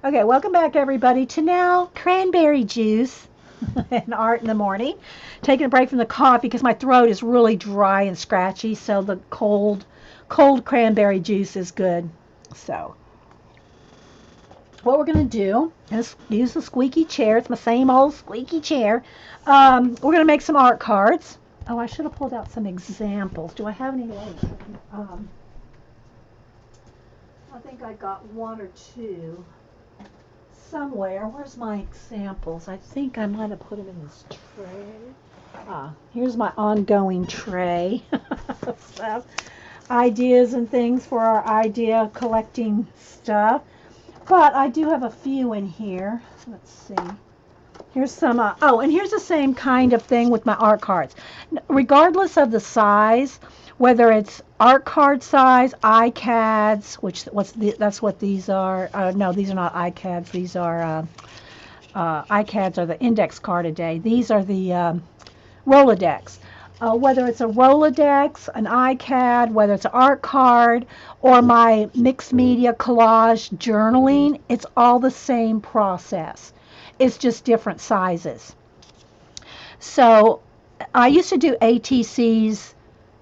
Okay, welcome back everybody to now cranberry juice and art in the morning. Taking a break from the coffee because my throat is really dry and scratchy, so the cold cranberry juice is good. So, what we're going to do is use the squeaky chair. It's my same old squeaky chair. We're going to make some art cards. Oh, I should have pulled out some examples. Do I have any links? Um, I think I got one or two somewhere. Where's my examples? I think I might have put them in this tray. Here's my ongoing tray of stuff. Ideas and things for our idea collecting stuff. But I do have a few in here. Let's see. Here's some, and here's the same kind of thing with my art cards. Regardless of the size, whether it's art card size, iCads, that's what these are. No, these are not iCads. These are, iCads are the index card a day. These are the Rolodex. Whether it's a Rolodex, an iCad, whether it's an art card, or my mixed media collage journaling, it's all the same process. It's just different sizes. So I used to do ATCs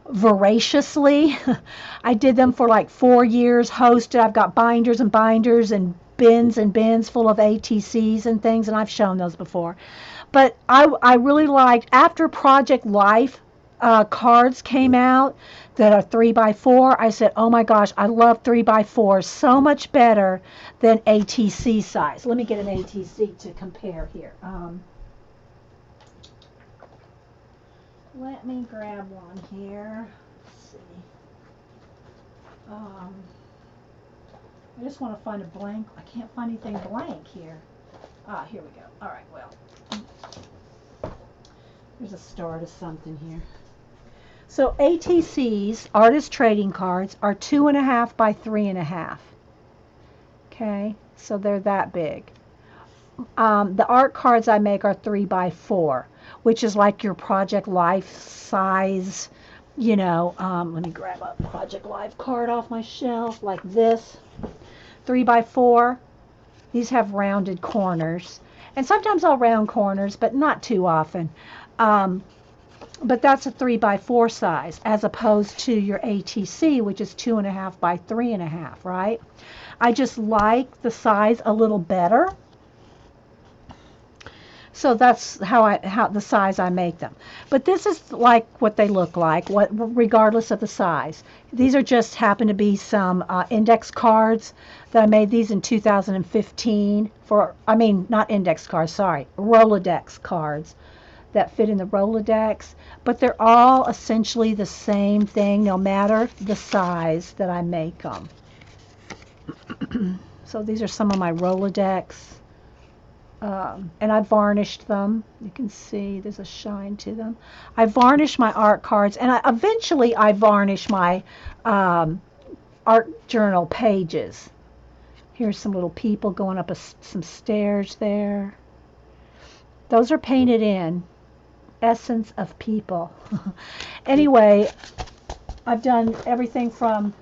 voraciously. I did them for like 4 years, hosted. I've got binders and bins full of ATCs and things, and I've shown those before. But I really liked, after Project Life cards came out that are 3x4, I said, oh my gosh, I love 3x4 so much better than ATC size. Let me get an ATC to compare here. Let me grab one here. Let's see. I just want to find a blank. I can't find anything blank here. Here we go. All right, well, there's a start of something here. So ATCs, artist trading cards, are 2.5 by 3.5. Okay, so they're that big. The art cards I make are 3x4, which is like your Project Life size. Let me grab a Project Life card off my shelf like this. 3x4. These have rounded corners. And sometimes I'll round corners, but not too often. But that's a 3x4 size, as opposed to your ATC, which is 2.5 by 3.5, right? I just like the size a little better. So that's how the size I make them. But this is like what they look like, regardless of the size. These are just happen to be some index cards that I made these in 2015 not index cards, sorry, Rolodex cards that fit in the Rolodex. But they're all essentially the same thing, no matter the size that I make them. So these are some of my Rolodex. And I varnished them. You can see there's a shine to them. I varnish my art cards, and eventually I varnish my art journal pages. Here's some little people going up some stairs there. Those are painted in. Essence of people. Anyway, I've done everything from,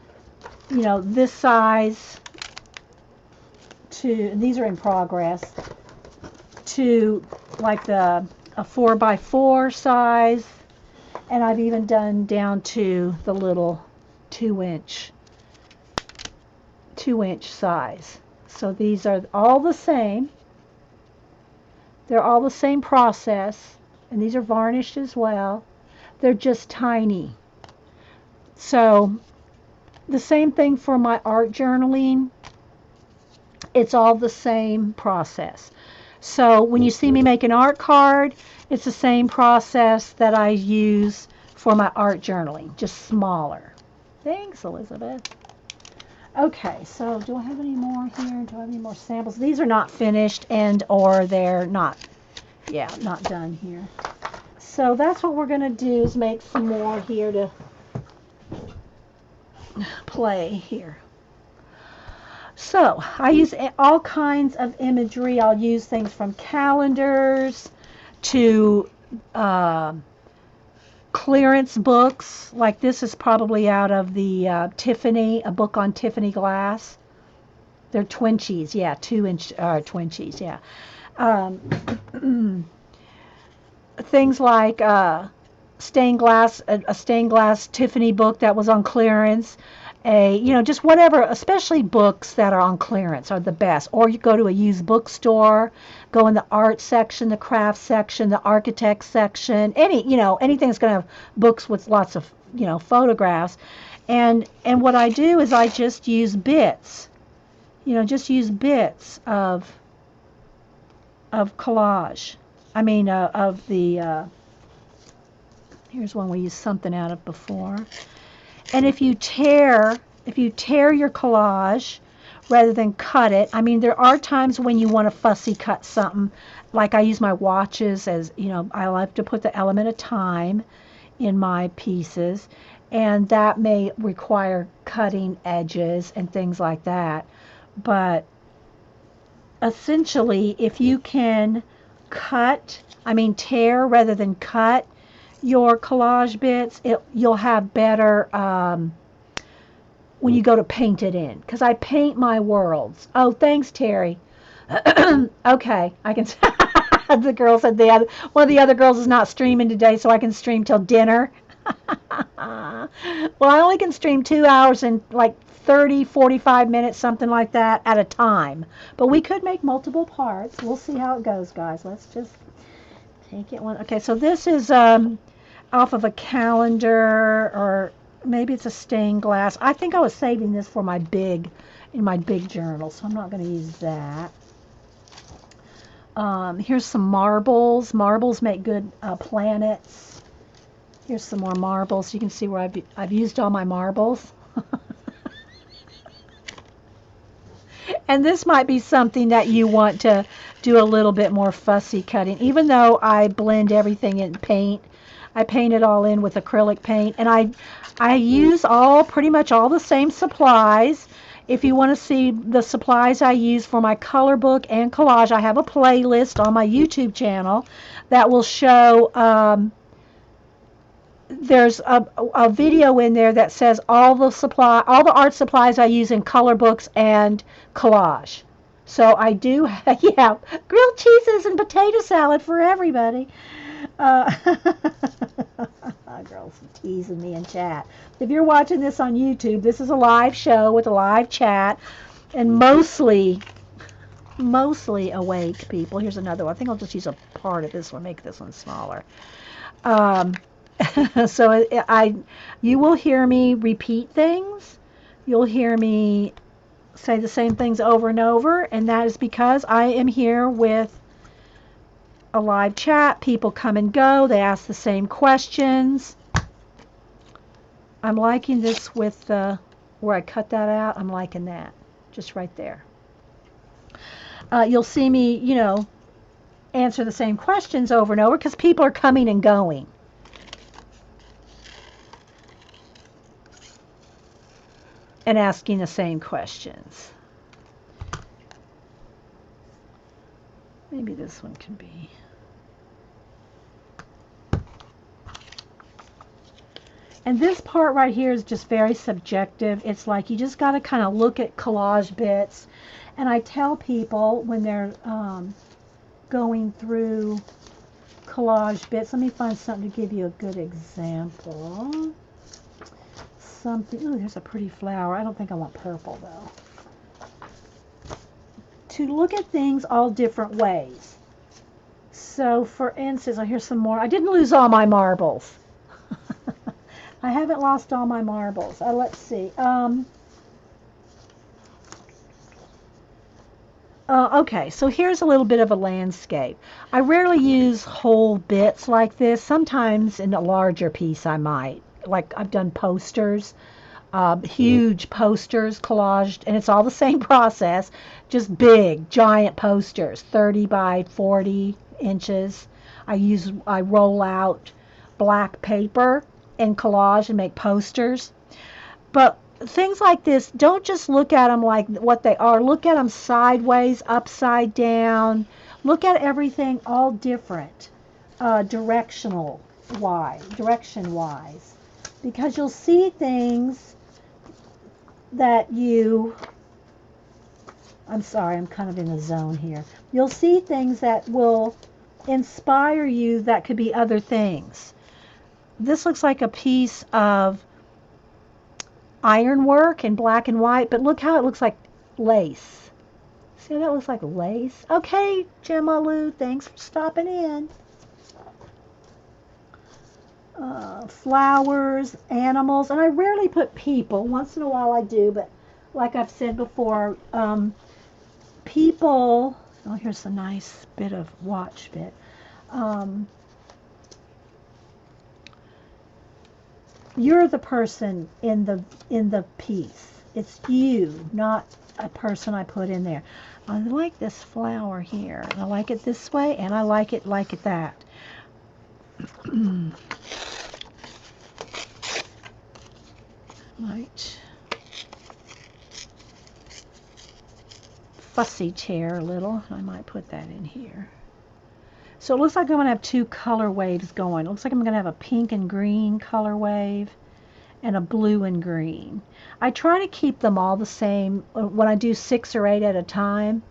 this size to, and these are in progress, to like a 4x4 size, and I've even done down to the little 2-inch size. So these are all the same. They're all the same process, and these are varnished as well. They're just tiny. So the same thing for my art journaling. It's all the same process. So when you see me make an art card, it's the same process that I use for my art journaling, just smaller. Thanks, Elizabeth. Okay, so do I have any more here? Do I have any more samples? These are not finished or they're not done here. So that's what we're going to do, is make some more here to play here. So I use all kinds of imagery. I'll use things from calendars to clearance books. Like this is probably out of the Tiffany, a book on Tiffany glass. They're twinchies, yeah, 2-inch twinchies, yeah. Um, things like a stained glass Tiffany book that was on clearance, just whatever, especially books that are on clearance are the best. Or you go to a used bookstore, go in the art section, the craft section, the architect section, anything that's going to have books with lots of, photographs. And what I do is I just use bits, of collage. I mean, of the, here's one we used something out of before. And if you tear your collage rather than cut it, I mean, there are times when you want to fussy cut something. Like I use my watches as, I like to put the element of time in my pieces, and that may require cutting edges and things like that. But essentially, if you can tear rather than cut your collage bits, you'll have better when you go to paint it in. Because I paint my worlds. Oh, thanks, Terry. Okay, I can. The girl said one of the other girls is not streaming today, so I can stream till dinner. Well, I only can stream 2 hours and like 30, 45 minutes, something like that at a time. But we could make multiple parts. We'll see how it goes, guys. Let's just take it one. Okay, so this is off of a calendar, or maybe it's a stained glass. I think I was saving this for in my big journal, so I'm not going to use that. Here's some marbles. Marbles make good planets. Here's some more marbles. You can see where I've used all my marbles. And this might be something that you want to do a little bit more fussy cutting. Even though I blend everything in paint, I paint it all in with acrylic paint, and I use pretty much all the same supplies. If you want to see the supplies I use for my color book and collage, I have a playlist on my YouTube channel that will show. There's a video in there that says all the art supplies I use in color books and collage. So I do, yeah, grilled cheeses and potato salad for everybody. Girls teasing me in chat. If you're watching this on YouTube, this is a live show with a live chat, and mostly awake people. Here's another one. I think I'll just use a part of this one, make this one smaller. So you will hear me repeat things. You'll hear me say the same things over and over, and that is because I am here with a live chat. People come and go. They ask the same questions. I'm liking this with where I cut that out. I'm liking that. Just right there. You'll see me, answer the same questions over and over because people are coming and going. And asking the same questions. Maybe this one can be. And this part right here is just very subjective. It's like you just got to kind of look at collage bits. And I tell people when they're going through collage bits, let me find something to give you a good example. Ooh, there's a pretty flower. I don't think I want purple though. To look at things all different ways. So for instance, here's some more. I didn't lose all my marbles. I haven't lost all my marbles. Let's see. Okay, so here's a little bit of a landscape. I rarely use whole bits like this. Sometimes in a larger piece I might. Like I've done posters, huge posters collaged, and it's all the same process, just big, giant posters, 30 by 40 inches. I roll out black paper and collage and make posters. But things like this, don't just look at them like what they are. Look at them sideways, upside down. Look at everything all different, direction-wise. Because you'll see things that you I'm sorry, I'm kind of in the zone here. You'll see things that will inspire you that could be other things. This looks like a piece of ironwork in black and white, but look how it looks like lace. See how that looks like lace? Okay, Gemma Lou, thanks for stopping in. Flowers, animals, and I rarely put people. Once in a while I do, but like I've said before, people, oh, here's a nice bit of watch bit. You're the person in the piece. It's you, not a person I put in there. I like this flower here. I like it this way, and I like it that. Right. Fussy chair a little. I might put that in here. So it looks like I'm going to have two color waves going. It looks like I'm going to have a pink and green color wave and a blue and green. I try to keep them all the same. When I do 6 or 8 at a time,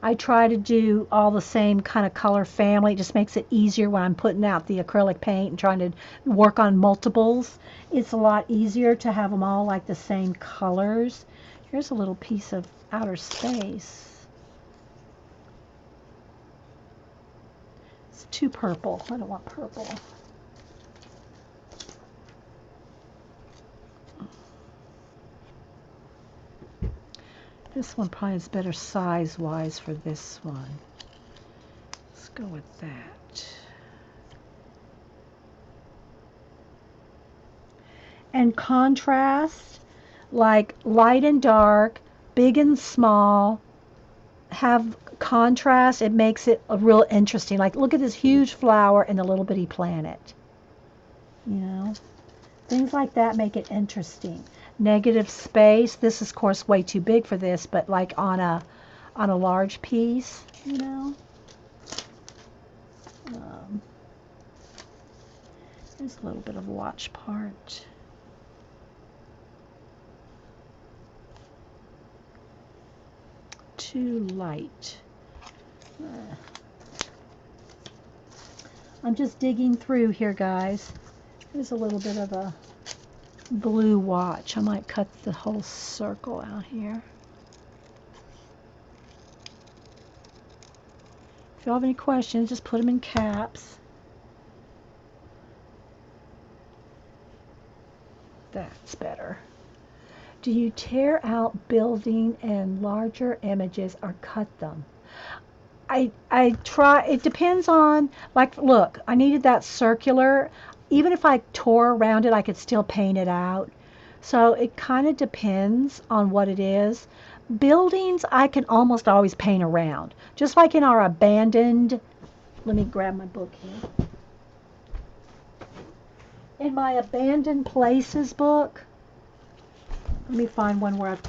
I try to do all the same kind of color family. It just makes it easier when I'm putting out the acrylic paint and trying to work on multiples. It's a lot easier to have them all like the same colors. Here's a little piece of outer space. It's too purple. I don't want purple. This one probably is better size-wise for this one. Let's go with that. And contrast, like light and dark, big and small, have contrast. It makes it a real interesting. Like, look at this huge flower and the little bitty planet. You know, things like that make it interesting. Negative space. This is, of course, way too big for this, but like on a large piece, you know. There's a little bit of watch part. Too light. I'm just digging through here, guys. There's a little bit of a blue watch. I might cut the whole circle out here. If you have any questions, just put them in caps. That's better. Do you tear out building and larger images or cut them? I try. It depends on, like, look, I needed that circular. Even if I tore around it, I could still paint it out. So it kind of depends on what it is. Buildings, I can almost always paint around. Just like in our abandoned, let me grab my book here. In my abandoned places book, let me find one where I've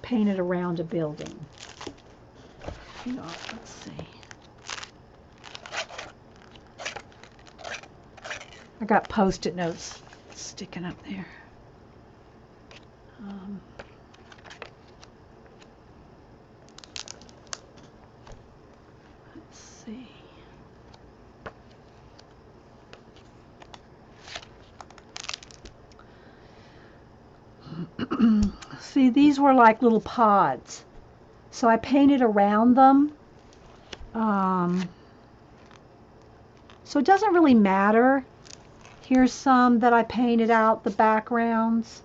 painted around a building. You know, let's see. I got Post-it notes sticking up there. Let's see. See, these were like little pods. So I painted around them. So it doesn't really matter. Here's some that I painted out the backgrounds.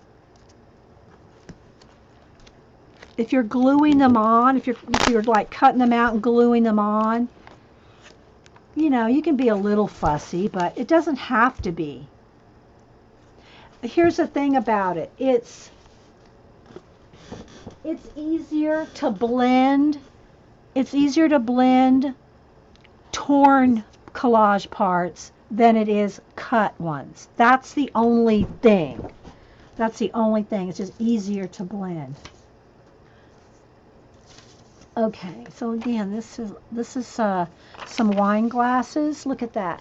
If you're gluing them on, if you're like cutting them out and gluing them on, you know, you can be a little fussy, but it doesn't have to be. Here's the thing about it. It's easier to blend. It's easier to blend torn collage parts than it is cut ones. That's the only thing. That's the only thing. It's just easier to blend. Okay, so again, this is some wine glasses. Look at that.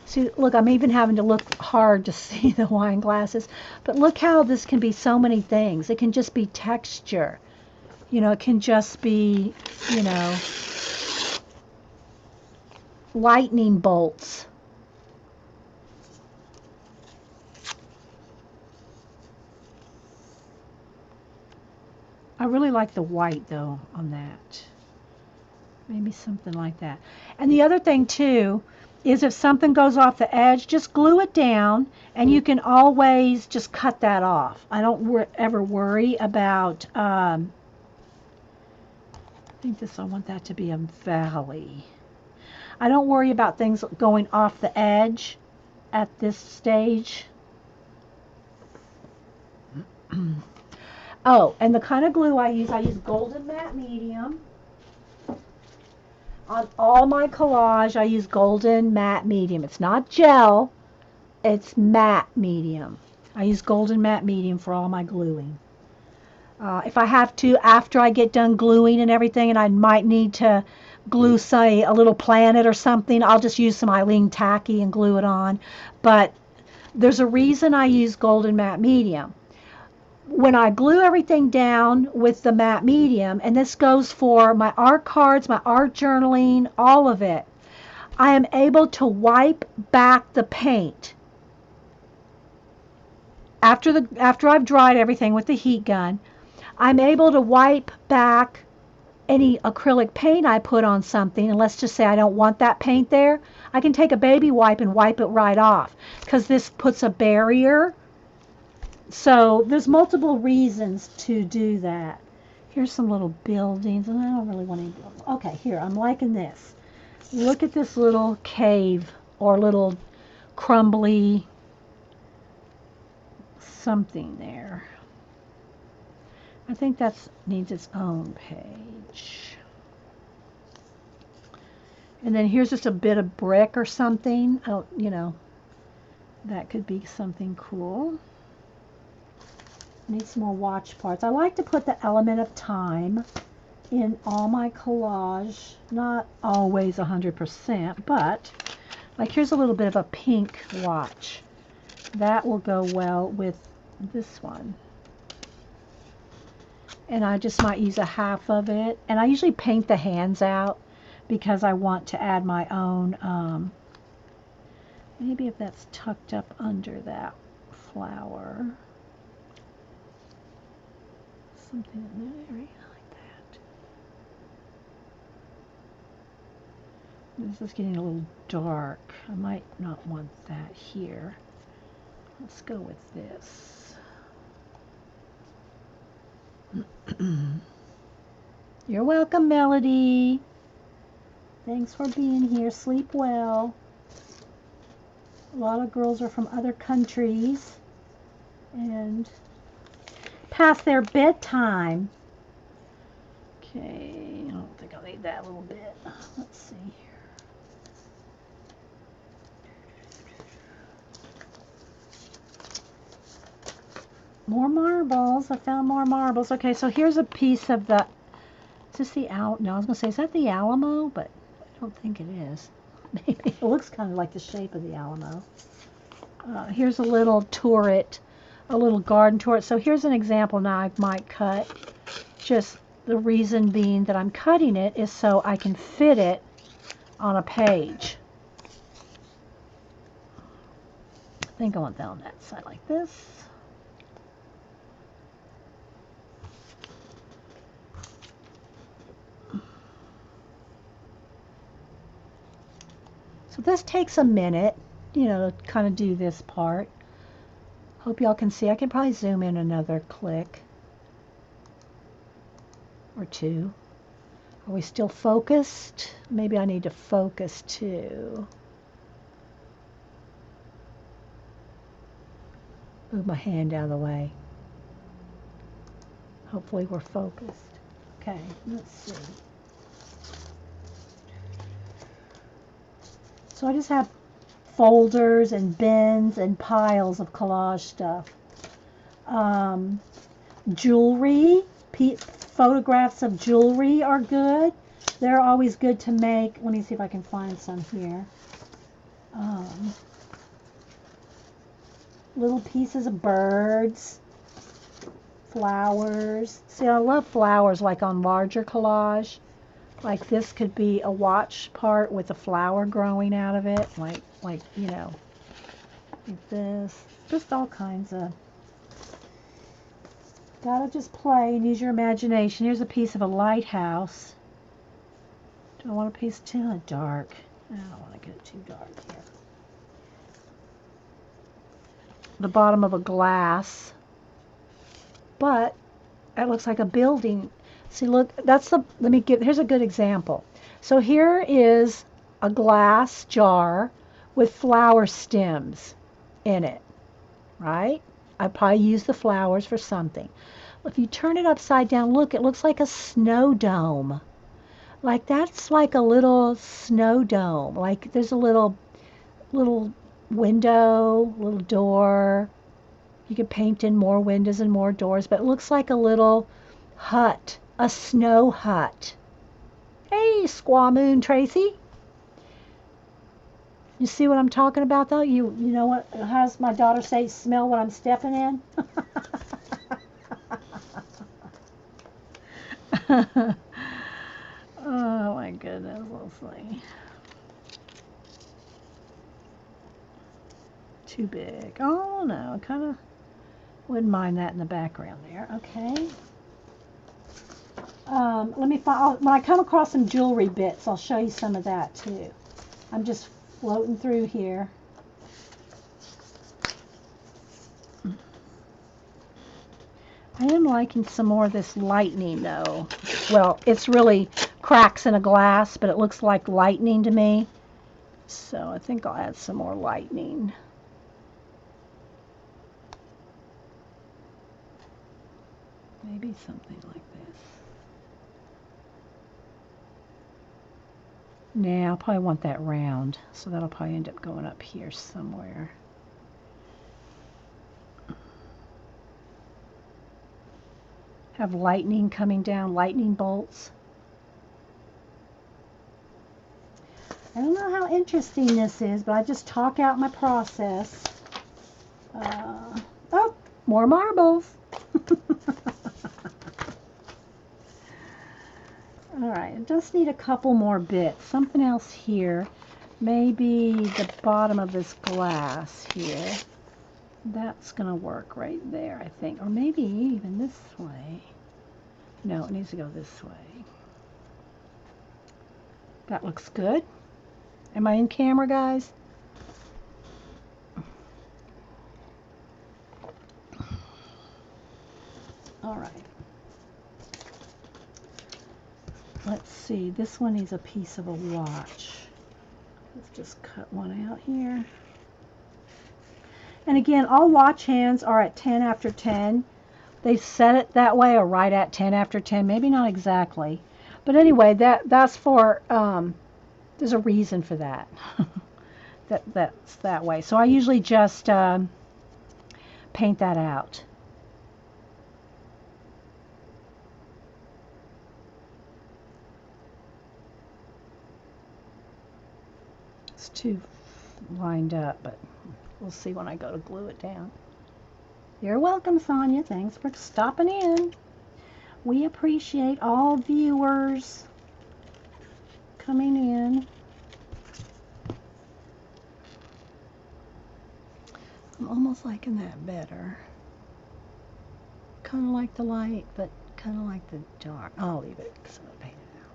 See, look, I'm even having to look hard to see the wine glasses. But look how this can be so many things. It can just be texture. You know, it can just be, you know, lightning bolts. I really like the white though on that. Maybe something like that. And the other thing too is if something goes off the edge, just glue it down and you can always just cut that off. I don't ever worry about, I think I want that to be a valley. I don't worry about things going off the edge at this stage. Oh, and the kind of glue I use golden matte medium. On all my collage, I use golden matte medium. It's not gel, it's matte medium. I use golden matte medium for all my gluing. If I have to, after I get done gluing and everything, and I might need to glue, say, a little planet or something, I'll just use some Eileen tacky and glue it on. But there's a reason I use golden matte medium. When I glue everything down with the matte medium, and this goes for my art cards, my art journaling, all of it, I am able to wipe back the paint. After I've dried everything with the heat gun, I'm able to wipe back any acrylic paint I put on something, and let's just say I don't want that paint there, I can take a baby wipe and wipe it right off because this puts a barrier. So there's multiple reasons to do that. Here's some little buildings, and I don't really want any buildings. Okay, here, I'm liking this. Look at this little cave or little crumbly something there. I think that needs its own page. And then here's just a bit of brick or something. Oh, you know, that could be something cool. Need some more watch parts. I like to put the element of time in all my collage. Not always 100%, but like here's a little bit of a pink watch. That will go well with this one. And I just might use a half of it. And I usually paint the hands out because I want to add my own, maybe if that's tucked up under that flower. Something in that area like that. This is getting a little dark. I might not want that here. Let's go with this. You're welcome, Melody. Thanks for being here. Sleep well. A lot of girls are from other countries and past their bedtime. Okay, I don't think I'll need that little bit. Let's see here. More marbles. I found more marbles. Okay, so here's a piece of the, is this the no, I was going to say, is that the Alamo? But I don't think it is. Maybe it looks kind of like the shape of the Alamo. Here's a little turret, a little garden turret. So here's an example now I might cut. Just the reason being that I'm cutting it is so I can fit it on a page. I think I want that on that side like this. So this takes a minute, you know, to kind of do this part. Hope y'all can see. I can probably zoom in another click or two. Are we still focused? Maybe I need to focus too. Move my hand out of the way. Hopefully we're focused. Okay, let's see. So I just have folders and bins and piles of collage stuff. Jewelry, photographs of jewelry are good. They're always good to make. Let me see if I can find some here. Little pieces of birds, flowers. See, I love flowers like on larger collage. Like this could be a watch part with a flower growing out of it. Like, you know, like this. Just all kinds of. Gotta just play and use your imagination. Here's a piece of a lighthouse. Do I want a piece too dark? I don't want to get it too dark here. The bottom of a glass. But it looks like a building. See, look, that's the, here's a good example. So here is a glass jar with flower stems in it, right? I probably use the flowers for something. If you turn it upside down, look, it looks like a snow dome. Like that's like a little snow dome. Like there's a little window, little door. You could paint in more windows and more doors, but it looks like a little hut, a snow hut. Hey, Squaw Moon Tracy. You see what I'm talking about, though? You know what? How does my daughter say, smell what I'm stepping in? Oh, my goodness. Let's see. Too big. Oh, no. Kind of wouldn't mind that in the background there. Okay. Let me find, when I come across some jewelry bits, I'll show you some of that too. I'm just floating through here. I am liking some more of this lightning though. Well, it's really cracks in a glass, but it looks like lightning to me. So I think I'll add some more lightning. Maybe something like this. Nah, I'll probably want that round, so that'll probably end up going up here somewhere. Have lightning coming down, lightning bolts. I don't know how interesting this is, but I just talk out my process. Oh, more marbles. Alright, I just need a couple more bits. Something else here. Maybe the bottom of this glass here. That's going to work right there, I think. Or maybe even this way. No, it needs to go this way. That looks good. Am I in camera, guys? Alright. Let's see, this one needs a piece of a watch. Let's just cut one out here. And again, all watch hands are at 10 after 10. They set it that way, or right at 10 after 10. Maybe not exactly. But anyway, that's for, there's a reason for that. That's that way. So I usually just paint that out. It's too lined up, but we'll see when I go to glue it down. You're welcome, Sonia. Thanks for stopping in. We appreciate all viewers coming in. I'm almost liking that better. Kind of like the light, but kind of like the dark. I'll leave it because I'm going to paint it out.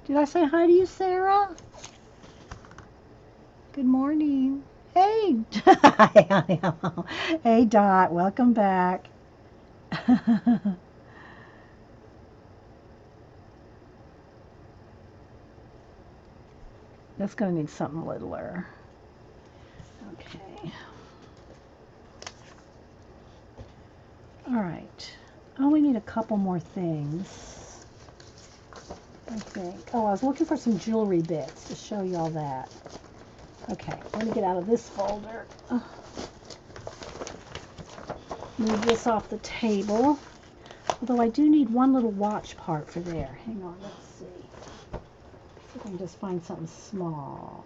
Did I say hi to you, Sarah? Good morning. Hey. Hey, Dot. Welcome back. That's going to need something littler. Okay. All right. Oh, we need a couple more things, I think. Oh, I was looking for some jewelry bits to show you all that. Okay, let me get out of this folder. Move this off the table. Although I do need one little watch part for there. Hang on, let's see. See if I can just find something small.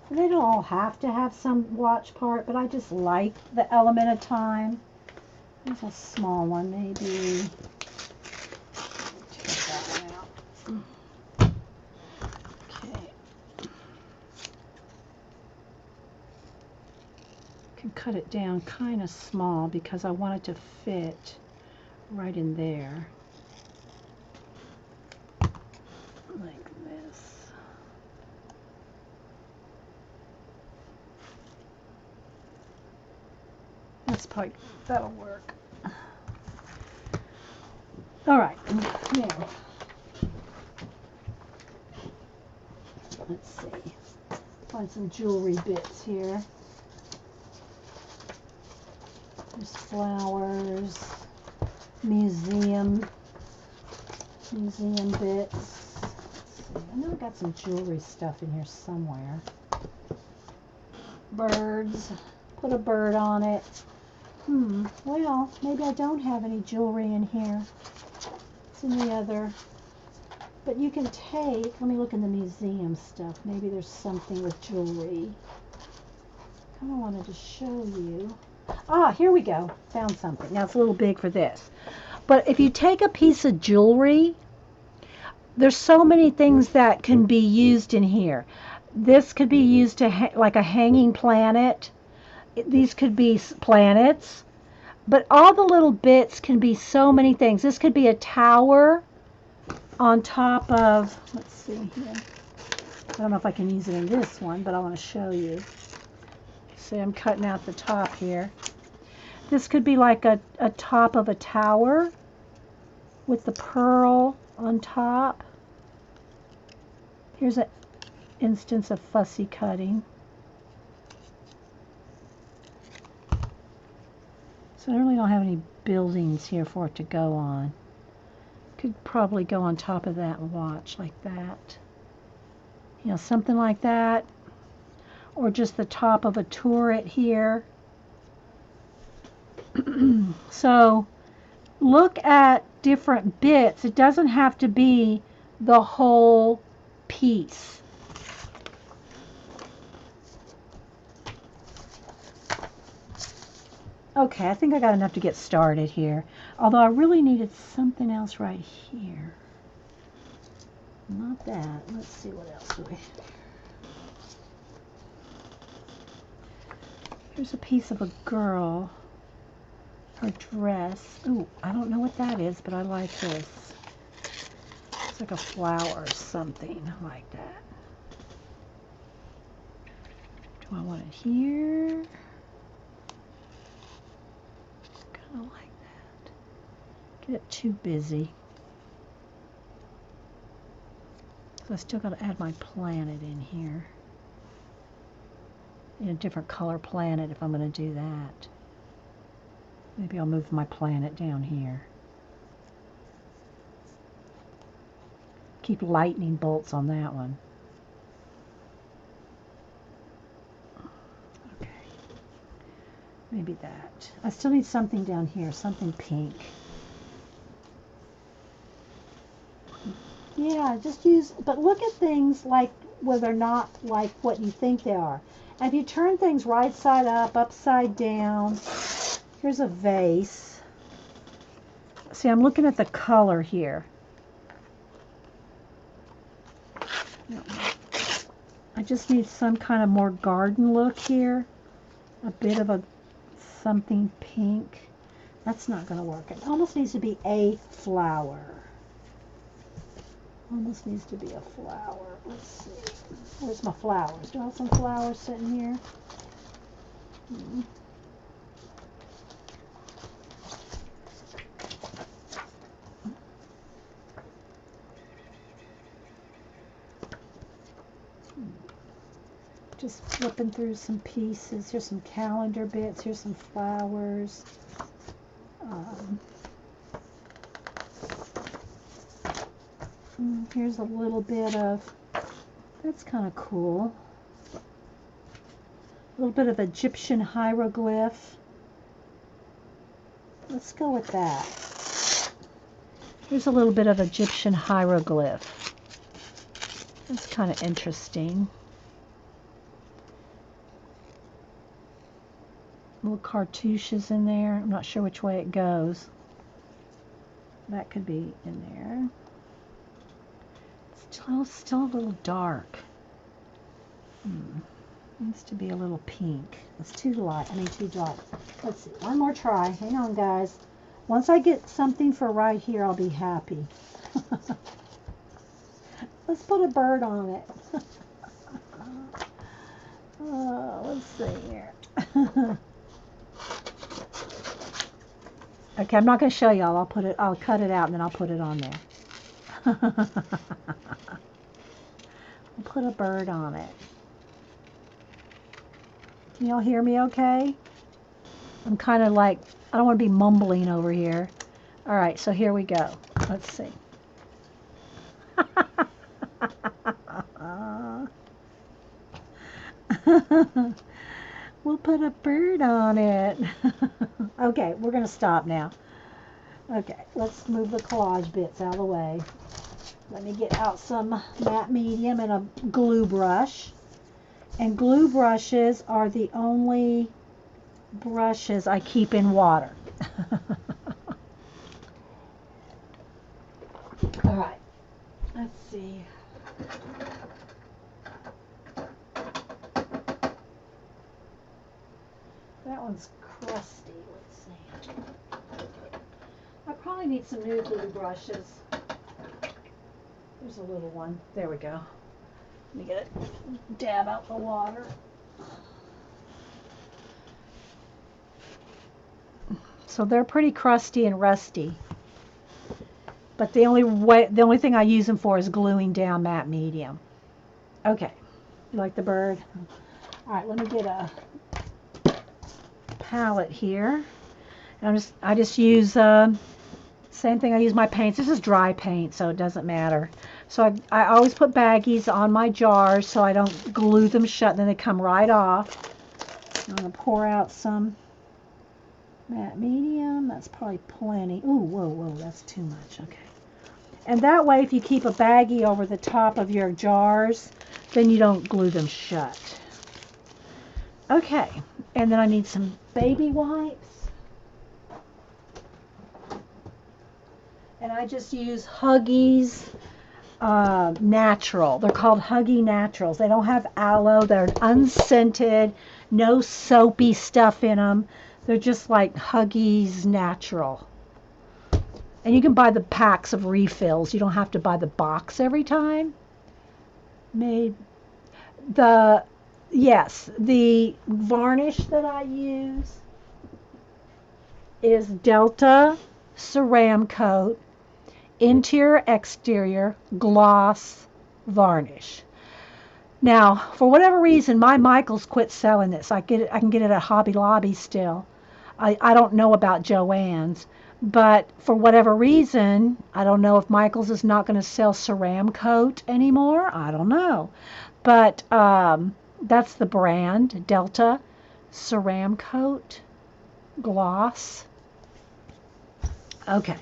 They don't all have to have some watch part, but I just like the element of time. There's a small one, maybe. Take that one out. Okay. Can cut it down kind of small because I want it to fit right in there. Like this. That'll work. All right, now, let's see, find some jewelry bits here. There's flowers, museum bits. Let's see. I know I got some jewelry stuff in here somewhere. Birds, put a bird on it. Well, maybe I don't have any jewelry in here. It's in the other. But you can take, let me look in the museum stuff. Maybe there's something with jewelry. Kind of wanted to show you. Ah, here we go. Found something. Now it's a little big for this. But if you take a piece of jewelry, there's so many things that can be used in here. This could be used to like a hanging planet. These could be planets. But all the little bits can be so many things. This could be a tower on top of, let's see here. I don't know if I can use it in this one, but I want to show you. See, I'm cutting out the top here. This could be like a top of a tower with the pearl on top. Here's an instance of fussy cutting. So I really don't have any buildings here for it to go on. Could probably go on top of that watch like that. You know, something like that. Or just the top of a turret here. So look at different bits. It doesn't have to be the whole piece. Okay, I think I got enough to get started here. Although I really needed something else right here. Not that. Let's see what else do we have. Here's a piece of a girl. Her dress. Ooh, I don't know what that is, but I like this. It's like a flower or something. I like that. Do I want it here? Kind of like that. Get it too busy. So I still got to add my planet in here. In a different color planet if I'm going to do that. Maybe I'll move my planet down here. Keep lightning bolts on that one. Okay. Maybe that. I still need something down here, something pink. Yeah, just use, but look at things like where they're not like what you think they are. And if you turn things right side up, upside down, here's a vase. See, I'm looking at the color here. I just need some kind of more garden look here. A bit of a something pink. That's not going to work. It almost needs to be a flower. Almost needs to be a flower. Let's see. Where's my flowers? Do I have some flowers sitting here? Just flipping through some pieces. Here's some calendar bits. Here's some flowers. Here's a little bit of, that's kind of cool. A little bit of Egyptian hieroglyph. Let's go with that. Here's a little bit of Egyptian hieroglyph. That's kind of interesting. little cartouches in there. I'm not sure which way it goes. That could be in there. Still a little dark. Needs to be a little pink. It's too light. Too dark. Let's see. One more try. Hang on, guys. Once I get something for right here, I'll be happy. Let's put a bird on it. Oh, let's see here. Okay, I'm not going to show y'all. I'll cut it out and then I'll put it on there. I'll put a bird on it. Can y'all hear me okay? I'm kind of like, I don't want to be mumbling over here. All right, so here we go. Let's see. We'll put a bird on it. Okay, we're going to stop now. Okay, let's move the collage bits out of the way. Let me get out some matte medium and a glue brush. And glue brushes are the only brushes I keep in water. All right, let's see. That one's crusty. Let's see. I probably need some new glue brushes. There's a little one. There we go. Let me get it. Dab out the water. So they're pretty crusty and rusty. But the only thing I use them for is gluing down matte medium. Okay. You like the bird? All right, let me get a palette here. And I just use same thing I use my paints. This is dry paint, so it doesn't matter. So I always put baggies on my jars so I don't glue them shut, and then they come right off. I'm going to pour out some matte medium. That's probably plenty. Ooh, whoa, that's too much. Okay. And that way, if you keep a baggie over the top of your jars, then you don't glue them shut. Okay, and then I need some baby wipes. And I just use Huggies Natural. They're called Huggy Naturals. They don't have aloe. They're unscented, no soapy stuff in them. They're just like Huggies Natural. And you can buy the packs of refills. You don't have to buy the box every time. Yes, the varnish that I use is Delta Ceram Coat Interior Exterior Gloss Varnish. Now, for whatever reason, my Michaels quit selling this. I can get it at Hobby Lobby still. I don't know about Joann's, but for whatever reason, I don't know if Michaels is not going to sell Ceram Coat anymore. I don't know, but that's the brand, Delta Ceram Coat Gloss. Okay,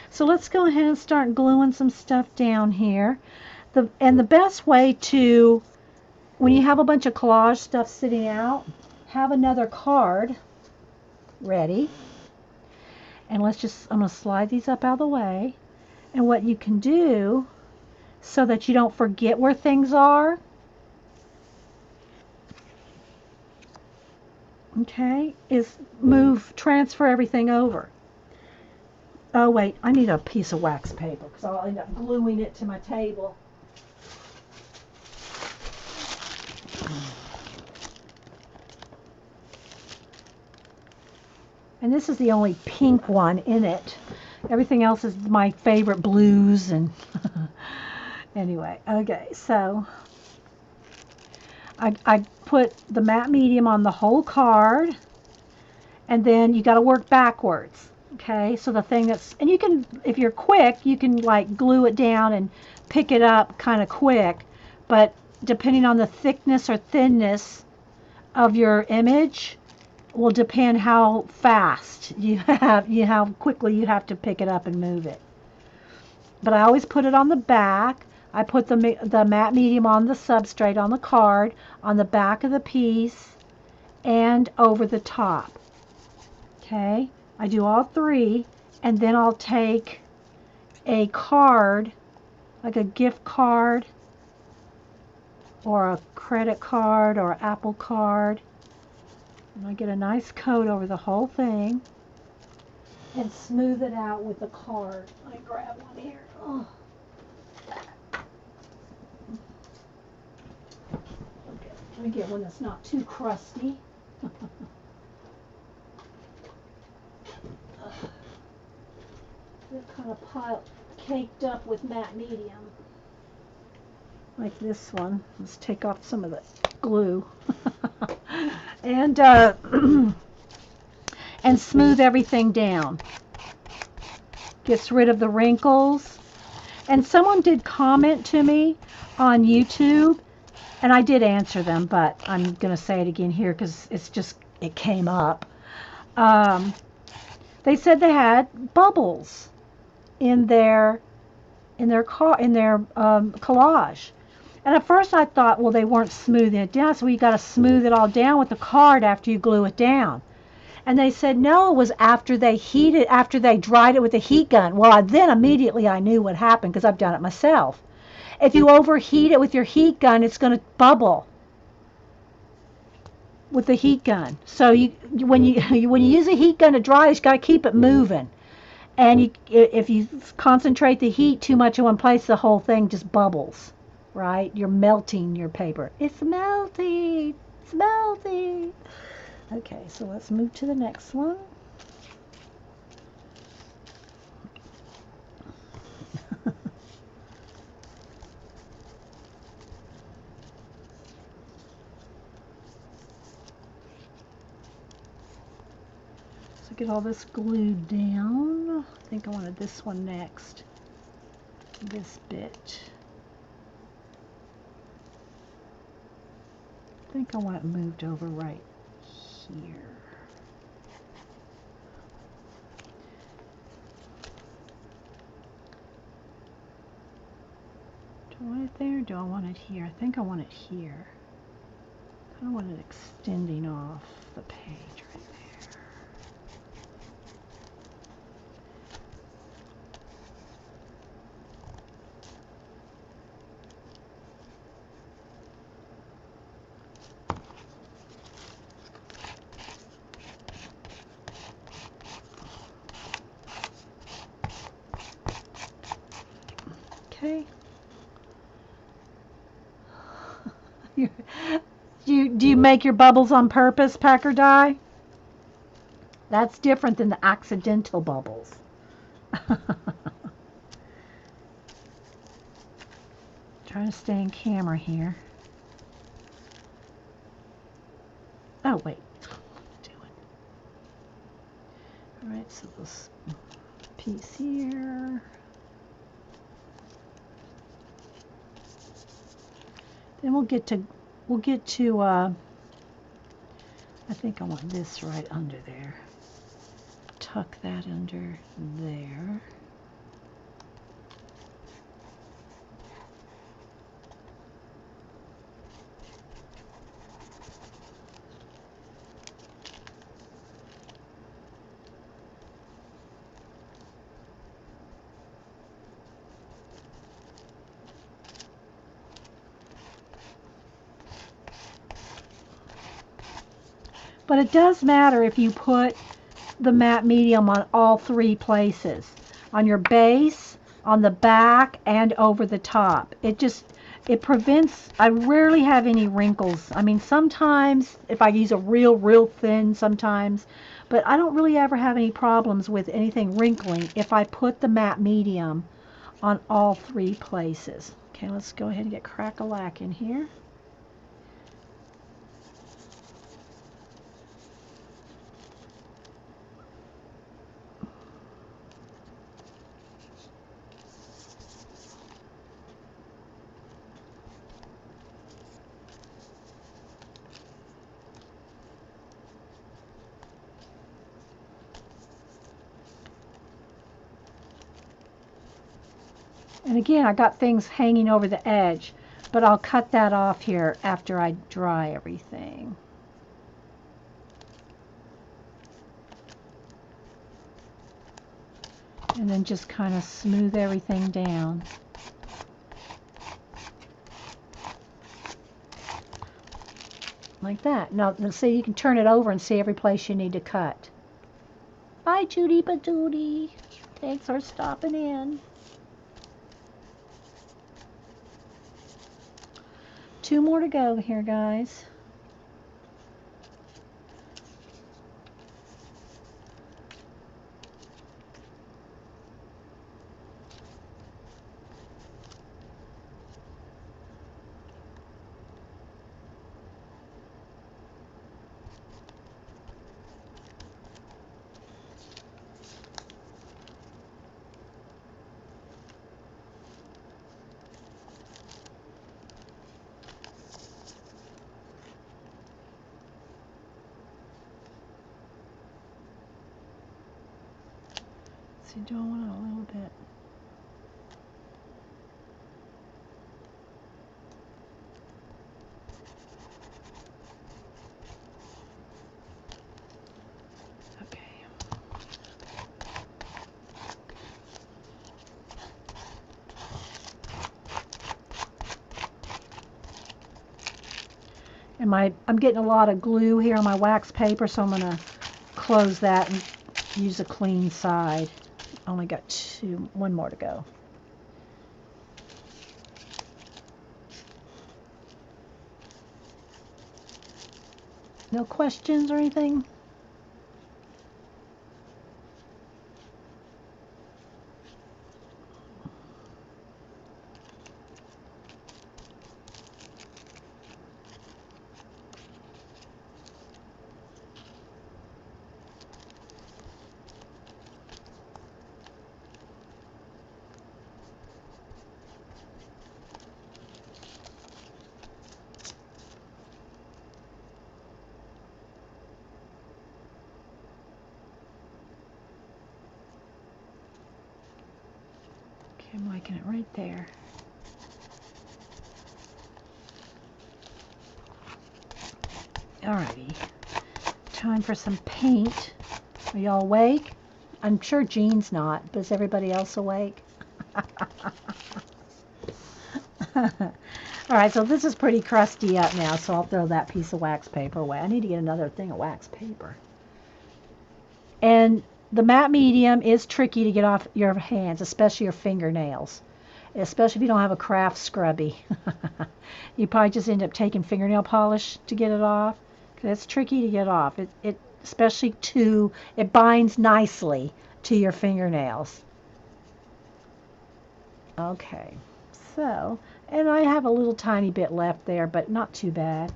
so let's go ahead and start gluing some stuff down here. And the best way to, when you have a bunch of collage stuff sitting out, have another card ready. And I'm going to slide these up out of the way. And what you can do, so that you don't forget where things are, okay, is transfer everything over. Oh wait, I need a piece of wax paper because I'll end up gluing it to my table. And this is the only pink one in it. Everything else is my favorite blues and anyway, okay, so I put the matte medium on the whole card, and then you got to work backwards. Okay, so the thing and you can, if you're quick, you can like glue it down and pick it up kind of quick, but depending on the thickness or thinness of your image will depend how fast how quickly you have to pick it up and move it. But I always put it on the back. I put the matte medium on the substrate on the card, on the back of the piece, and over the top. Okay, I do all three, and then I'll take a card, like a gift card, or a credit card, or Apple card, and I get a nice coat over the whole thing, and smooth it out with a card. I grab one here. Oh. Okay, let me get one that's not too crusty. They're kind of caked up with matte medium. Like this one. Let's take off some of the glue. And and smooth everything down. Gets rid of the wrinkles. And someone did comment to me on YouTube, and I did answer them, but I'm going to say it again here because it came up. They said they had bubbles in their collage. And at first I thought, well, they weren't smoothing it down, so you got to smooth it all down with the card after you glue it down. And they said, no, it was after they dried it with a heat gun. Well, then immediately I knew what happened because I've done it myself. If you overheat it with your heat gun, it's going to bubble with the heat gun. So when you use a heat gun to dry, you got to keep it moving. And if you concentrate the heat too much in one place, the whole thing just bubbles, right? You're melting your paper. It's melting. It's melting. Okay, so let's move to the next one. So get all this glued down. I think I wanted this one next. This bit. I think I want it moved over right here. Do I want it there or do I want it here? I think I want it here. I don't want it extending off the page right there. Okay. Do you make your bubbles on purpose, pack or die? That's different than the accidental bubbles. Trying to stay in camera here. Oh, wait. Alright, so this piece here. Then we'll get to I think I want this right under there. Tuck that under there. But it does matter if you put the matte medium on all three places. On your base, on the back, and over the top. It prevents, I rarely have any wrinkles. I mean, sometimes, if I use a real thin sometimes, but I don't really ever have any problems with anything wrinkling if I put the matte medium on all three places. Okay, let's go ahead and get Crack-A-Lack in here. And again, I got things hanging over the edge, but I'll cut that off here after I dry everything. And then just kind of smooth everything down. Like that. Now, see, you can turn it over and see every place you need to cut. Bye, Judy Badooty. Thanks for stopping in. 2 more to go here, guys. See, do I want it a little bit? Okay. And I'm getting a lot of glue here on my wax paper, so I'm going to close that and use a clean side. Only got 1 more to go. No questions or anything? I'm liking it right there. Alrighty, time for some paint. Are y'all awake? I'm sure Jean's not, but is everybody else awake? Alright, so this is pretty crusty up now, so I'll throw that piece of wax paper away. I need to get another thing of wax paper. And the matte medium is tricky to get off your hands, especially your fingernails. Especially if you don't have a craft scrubby. You probably just end up taking fingernail polish to get it off. Because it's tricky to get off. It especially it binds nicely to your fingernails. Okay, so, and I have a little tiny bit left there, but not too bad.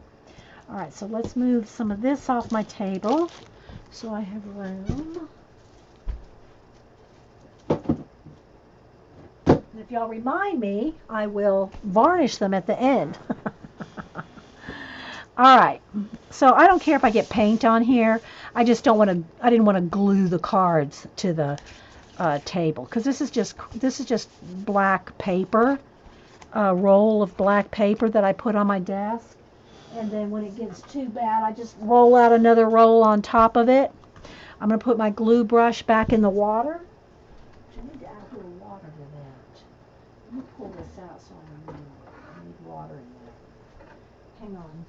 Alright, so let's move some of this off my table so I have room. If y'all remind me, I will varnish them at the end. Alright, so I don't care if I get paint on here. I just don't want to, I didn't want to glue the cards to the table, because this is just black paper, a roll of black paper that I put on my desk. And then when it gets too bad, I just roll out another roll on top of it. I'm going to put my glue brush back in the water. I need to add a little water to that. Let me pull this out so I need water in there. Hang on.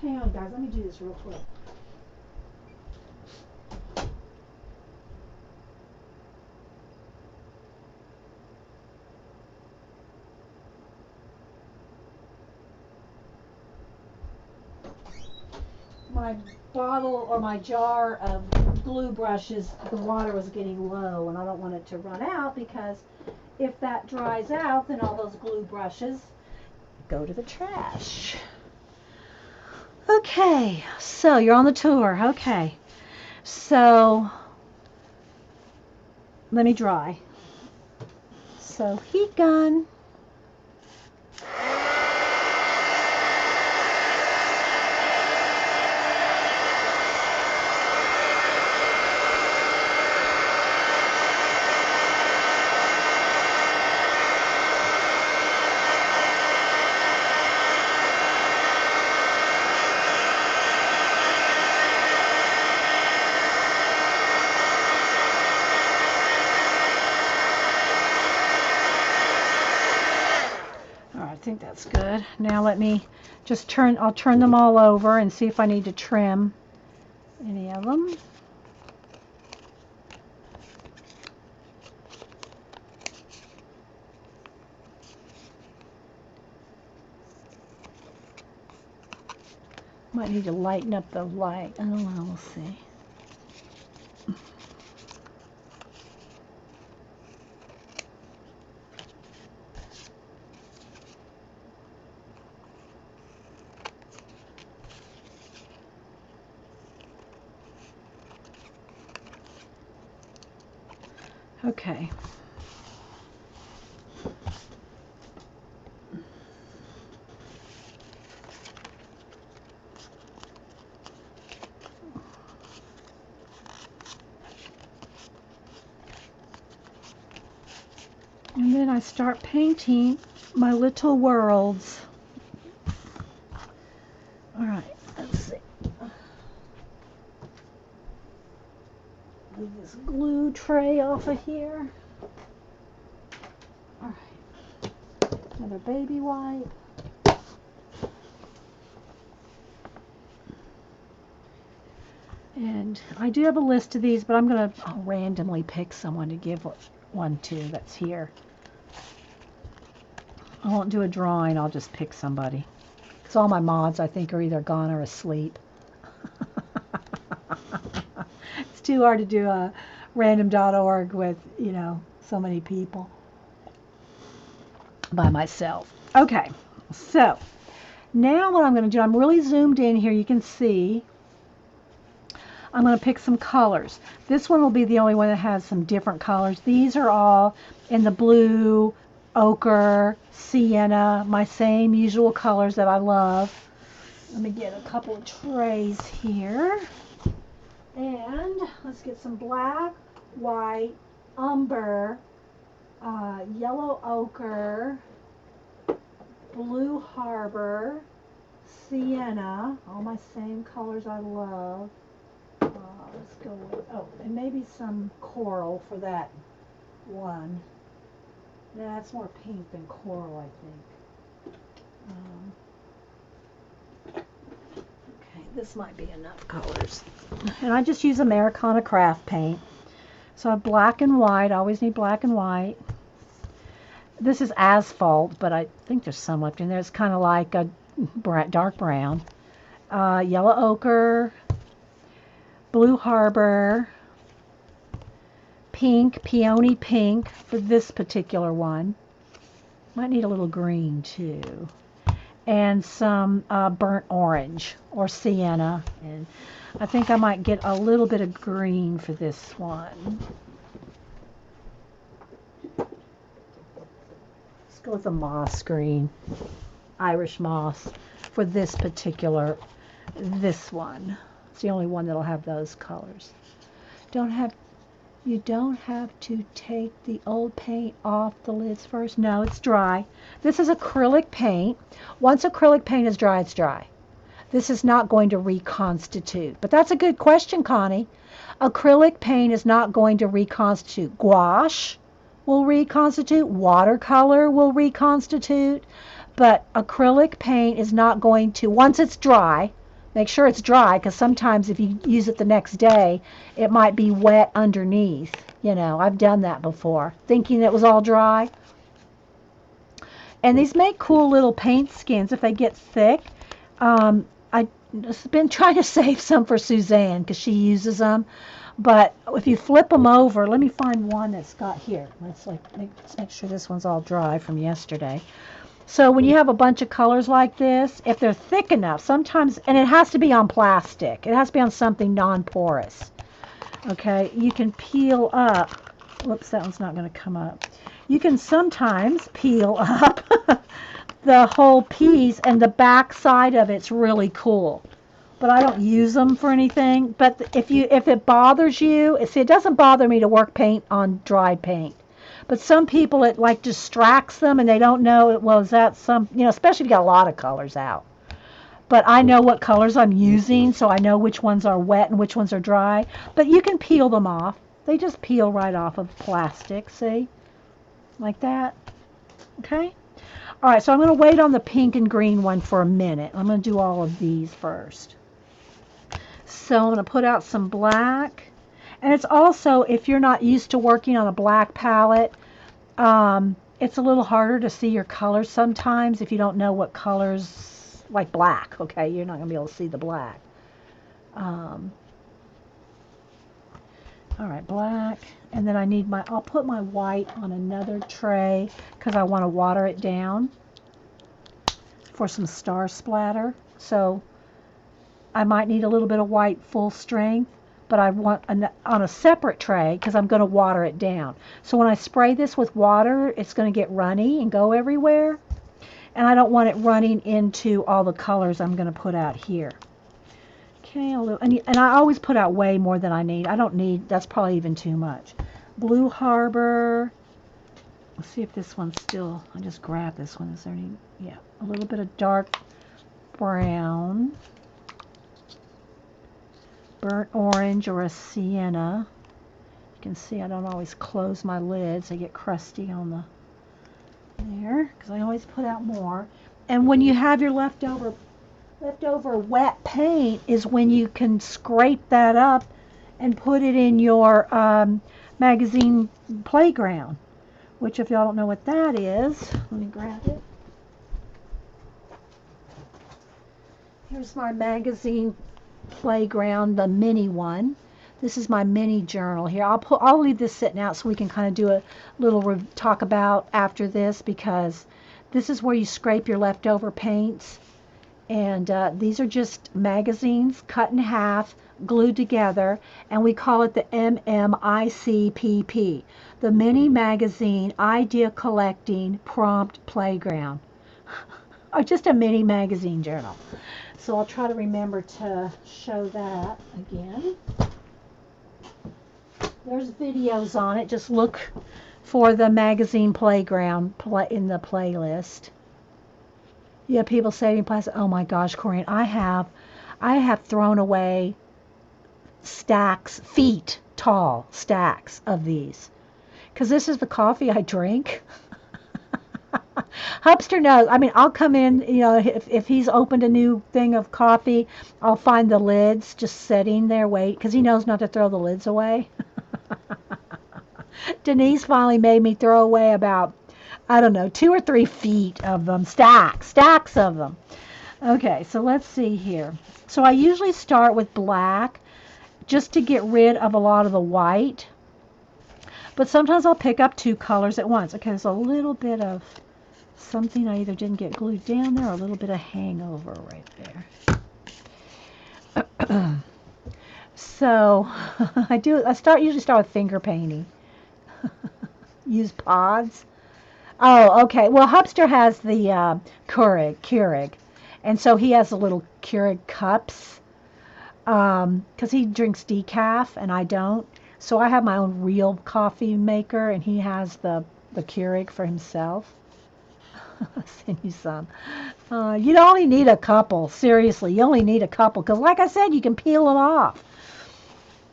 Hang on, guys. Let me do this real quick. My bottle or my jar of glue brushes, the water was getting low, and I don't want it to run out, because if that dries out, then all those glue brushes go to the trash. Okay, so you're on the tour. Okay, so let me dry. So heat gun. that's good. Now let me just I'll turn them all over and see if I need to trim any of them. Might need to lighten up the light. I don't know, we'll see. Okay. And then I start painting my little worlds. All right, let's see. Move this glue tray off of here. All right, another baby wipe. And I do have a list of these, but I'm going to randomly pick someone to give one to that's here. I won't do a drawing, I'll just pick somebody. Because all my mods, I think, are either gone or asleep. It's too hard to do a random.org with, you know, so many people by myself. Okay, so now what I'm going to do, I'm really zoomed in here, you can see. I'm going to pick some colors. This one will be the only one that has some different colors. These are all in the blue, ochre, sienna, my same usual colors that I love. Let me get a couple of trays here. And let's get some black, white, umber, yellow ochre, blue harbor, sienna, all my same colors I love. Let's go with, and maybe some coral for that one. Nah, that's more pink than coral, I think. Okay, this might be enough colors. And I just use Americana craft paint. So I have black and white. I always need black and white. This is asphalt, but I think there's some left in there. It's kind of like a dark brown. Yellow ochre, blue harbor, pink, peony pink for this particular one. Might need a little green too. And some burnt orange or sienna. And I think I might get a little bit of green for this one. Let's go with a moss green, Irish moss for this one. It's the only one that'll have those colors. You don't have to take the old paint off the lids first. No, it's dry. This is acrylic paint. Once acrylic paint is dry, it's dry. This is not going to reconstitute. But that's a good question, Connie. Acrylic paint is not going to reconstitute. Gouache will reconstitute. Watercolor will reconstitute. But acrylic paint is not going to, once it's dry, make sure it's dry, because sometimes if you use it the next day, it might be wet underneath. You know, I've done that before, thinking it was all dry. And these make cool little paint skins if they get thick. I've been trying to save some for Suzanne because she uses them. But if you flip them over, let me find one that's got here. Let's make sure this one's all dry from yesterday. So when you have a bunch of colors like this, if they're thick enough, sometimes, and it has to be on plastic. It has to be on something non-porous. Okay, you can peel up. Whoops, that one's not going to come up. You can sometimes peel up the whole piece, and the back side of it's really cool. But I don't use them for anything. But if it bothers you, see, it doesn't bother me to work paint on dried paint. But some people, it like distracts them and they don't know, well, is that some, you know, especially if you got a lot of colors out. But I know what colors I'm using, so I know which ones are wet and which ones are dry. But you can peel them off. They just peel right off of plastic, see? Like that. Okay? All right, so I'm going to wait on the pink and green one for a minute. I'm going to do all of these first. So I'm going to put out some black. And it's also, if you're not used to working on a black palette, it's a little harder to see your colors sometimes if you don't know what colors, like black, okay? You're not going to be able to see the black. All right, black. And then I'll put my white on another tray because I want to water it down for some star splatter. So I might need a little bit of white full strength, but I want on a separate tray because I'm going to water it down. So when I spray this with water, it's going to get runny and go everywhere. And I don't want it running into all the colors I'm going to put out here. Okay, and I always put out way more than I need. I don't need, that's probably even too much. Blue Harbor. Let's see if this one's still, I just grabbed this one. Is there any, yeah, a little bit of dark brown. Burnt orange or a sienna. You can see I don't always close my lids. They get crusty on the there because I always put out more. And when you have your leftover wet paint is when you can scrape that up and put it in your magazine playground, which if y'all don't know what that is, let me grab it. Here's my magazine playground, the mini one. This is my mini journal here. I'll leave this sitting out so we can kind of do a little talk about after this, because this is where you scrape your leftover paints. And these are just magazines cut in half, glued together, and we call it the MMICPP, the Mini Magazine Idea Collecting Prompt Playground, or just a mini magazine journal. So I'll try to remember to show that again. There's videos on it. Just look for the magazine playground in the playlist. Yeah, people saving plastic. Oh my gosh, Corinne, I have thrown away stacks, feet tall stacks of these, because this is the coffee I drink. Hubster knows. I mean, I'll come in, you know, if he's opened a new thing of coffee, I'll find the lids just sitting there, because he knows not to throw the lids away. Denise finally made me throw away about, I don't know, 2 or 3 feet of them, stacks of them. Okay, so let's see here. So I usually start with black just to get rid of a lot of the white. But sometimes I'll pick up 2 colors at once. Okay, there's a little bit of something I either didn't get glued down there or a little bit of hangover right there. So I usually start with finger painting. Use pods. Oh, okay. Well, Hubster has the Keurig, and so he has the little Keurig cups, because he drinks decaf and I don't. So I have my own real coffee maker, and he has the Keurig for himself. I'll send you some. You only need a couple. Seriously, you only need a couple, because like I said, you can peel them off.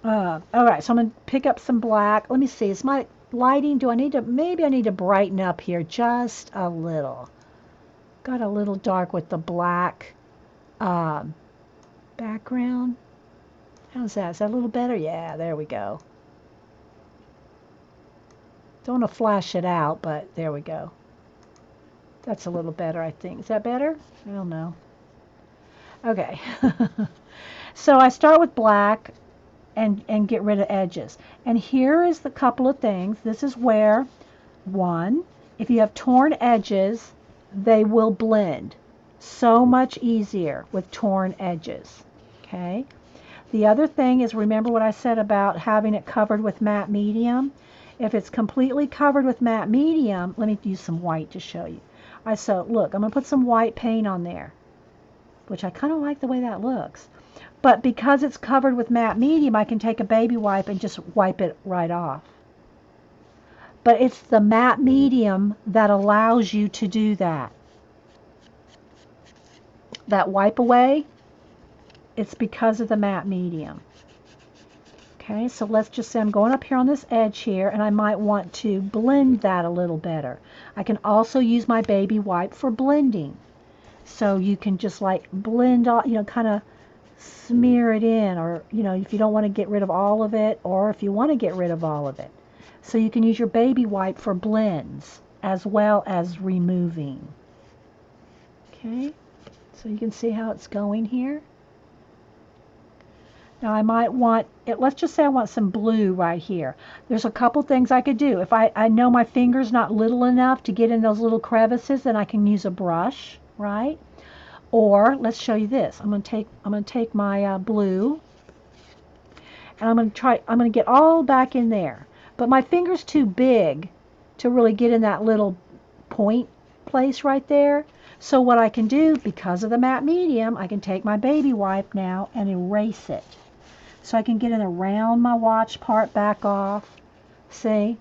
All right, so I'm going to pick up some black. Let me see. Is my lighting, maybe I need to brighten up here just a little. Got a little dark with the black background. How's that? Is that a little better? Yeah, there we go. Don't want to flash it out, but there we go. That's a little better, I think. Is that better? I don't know. Okay. So I start with black and get rid of edges. And here is the couple of things. This is where, one, if you have torn edges, they will blend. So much easier with torn edges. Okay. The other thing is, remember what I said about having it covered with matte medium? If it's completely covered with matte medium, let me use some white to show you. Look, I'm going to put some white paint on there, which I kind of like the way that looks. But because it's covered with matte medium, I can take a baby wipe and just wipe it right off. But it's the matte medium that allows you to do that. That wipe away, it's because of the matte medium. Okay, so let's just say I'm going up here on this edge here, and I might want to blend that a little better. I can also use my baby wipe for blending. So you can just like blend all, kind of smear it in, or, if you don't want to get rid of all of it, or if you want to get rid of all of it. So you can use your baby wipe for blends as well as removing. Okay, so you can see how it's going here. Now I might want it, let's just say I want some blue right here. There's a couple things I could do. If I know my finger's not little enough to get in those little crevices, then I can use a brush, right? Or let's show you this. I'm going to take my blue, and I'm going to get all back in there. But my finger's too big to really get in that little point place right there. So what I can do, because of the matte medium, I can take my baby wipe now and erase it. So I can get it around my watch part, back off. See?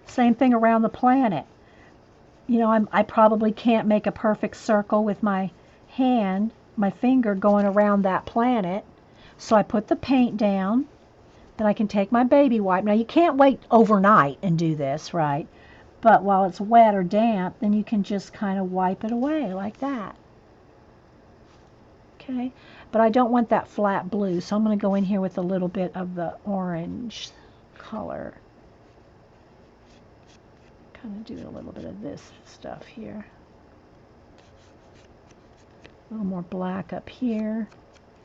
Same thing around the planet. I probably can't make a perfect circle with my hand, my finger going around that planet. So I put the paint down. Then I can take my baby wipe. Now you can't wait overnight and do this, right? But while it's wet or damp, then you can just kind of wipe it away like that. Okay, but I don't want that flat blue, so I'm going to go in here with a little bit of the orange color. Kind of do a little bit of this stuff here. A little more black up here,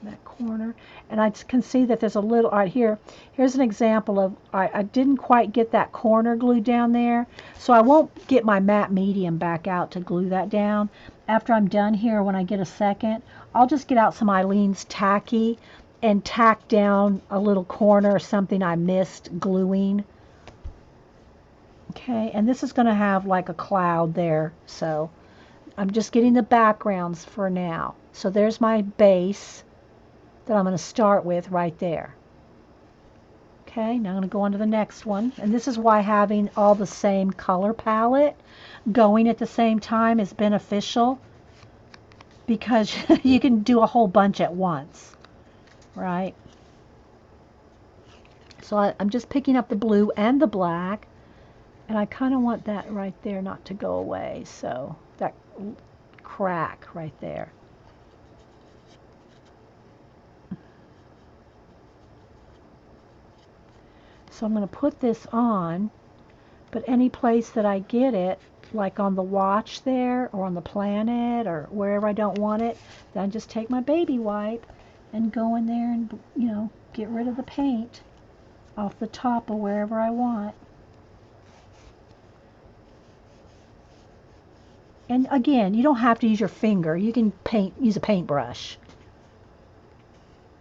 that corner. And I can see that there's a little, right here, here's an example of, I didn't quite get that corner glued down there, so I won't get my matte medium back out to glue that down. After I'm done here, when I get a second, I'll just get out some Eileen's tacky and tack down a little corner or something I missed gluing. Okay, and this is going to have like a cloud there, so I'm just getting the backgrounds for now. So there's my base that I'm going to start with right there. Okay, now I'm going to go on to the next one. And this is why having all the same color palette going at the same time is beneficial, because you can do a whole bunch at once, right? So I'm just picking up the blue and the black, and I kind of want that right there not to go away, so that crack right there. So I'm going to put this on, but any place that I get it, like on the watch there, or on the planet, or wherever I don't want it, then I just take my baby wipe and go in there and, get rid of the paint off the top of wherever I want. And again, you don't have to use your finger. You can use a paintbrush.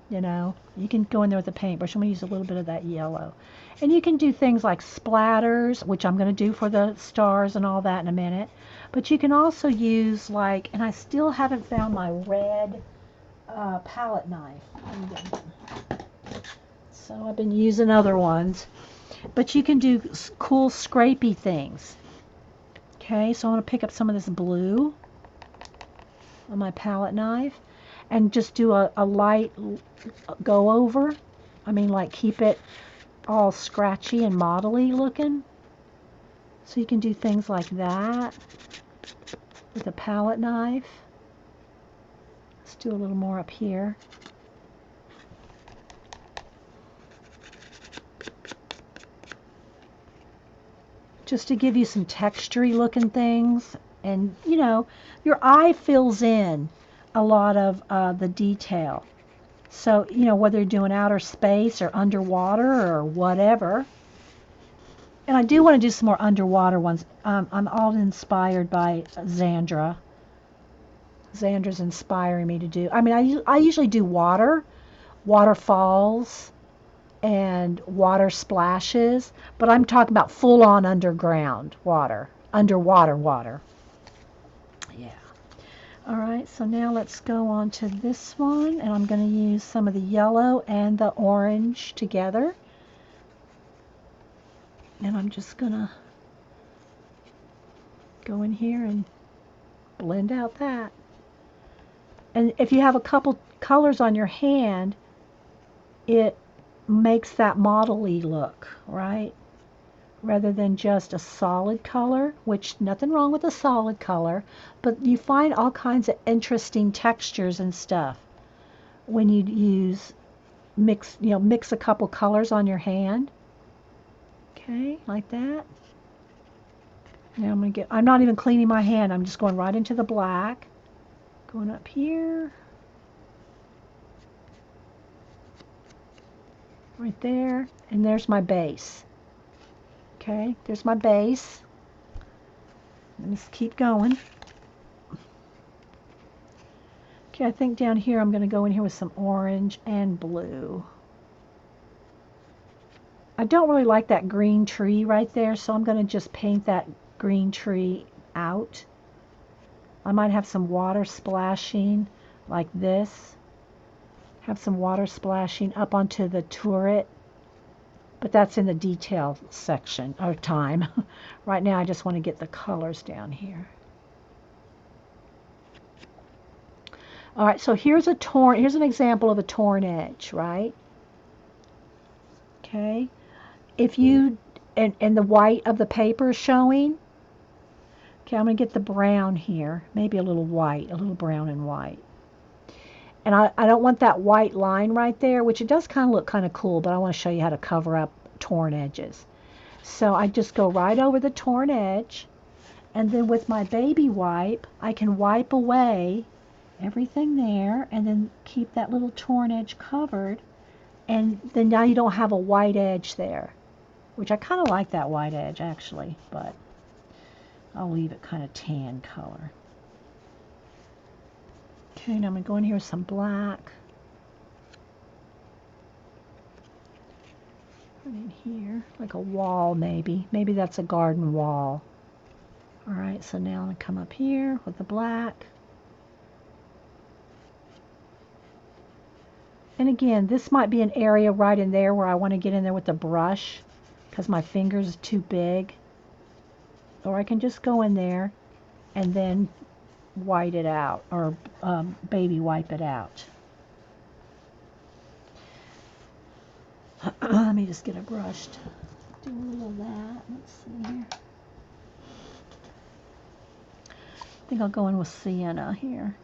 You can go in there with a paintbrush. I'm going to use a little bit of that yellow. And you can do things like splatters, which I'm going to do for the stars and all that in a minute. But you can also use and I still haven't found my red palette knife. So I've been using other ones. But you can do cool scrapey things. Okay, so I'm going to pick up some of this blue on my palette knife and just do a light go over. I mean, keep it all scratchy and modelly looking. So you can do things like that with a palette knife. Let's do a little more up here. Just to give you some textury looking things. And, your eye fills in a lot of the detail. So, whether you're doing outer space or underwater or whatever. And I do want to do some more underwater ones. I'm all inspired by Xandra. Xandra's inspiring me to do. I mean, I usually do waterfalls, and water splashes, but I'm talking about full-on underground water, underwater water. Yeah. All right, so now let's go on to this one, and I'm going to use some of the yellow and the orange together. And I'm just going to go in here and blend out that. And if you have a couple colors on your hand, it makes that model-y look, right? Rather than just a solid color, which nothing wrong with a solid color, but you find all kinds of interesting textures and stuff when you use mix a couple colors on your hand. Okay, like that. Now I'm not even cleaning my hand, I'm just going right into the black. Going up here. Right there, and there's my base. Okay, there's my base. Let me just keep going. Okay, I think down here I'm going to go in here with some orange and blue. I don't really like that green tree right there, so I'm going to just paint that green tree out. I might have some water splashing like this. Have some water splashing up onto the turret. But that's in the detail section or time. Right now I just want to get the colors down here. All right, so here's an example of a torn edge, right? Okay. If you, and the white of the paper is showing. Okay, I'm going to get the brown here. Maybe a little white, a little brown and white. And I don't want that white line right there, which it does kind of look kind of cool, but I want to show you how to cover up torn edges. So I just go right over the torn edge, and then with my baby wipe, I can wipe away everything there, and then keep that little torn edge covered, and then now you don't have a white edge there, which I kind of like that white edge actually, but I'll leave it kind of tan color. Okay, now I'm going to go in here with some black. Put in here, like a wall maybe. Maybe that's a garden wall. Alright, so now I'm going to come up here with the black. And again, this might be an area right in there where I want to get in there with the brush because my fingers are too big. Or I can just go in there and then white it out, or baby wipe it out. Let me just get a brush to do a little of that. Let's see here. I think I'll go in with sienna here.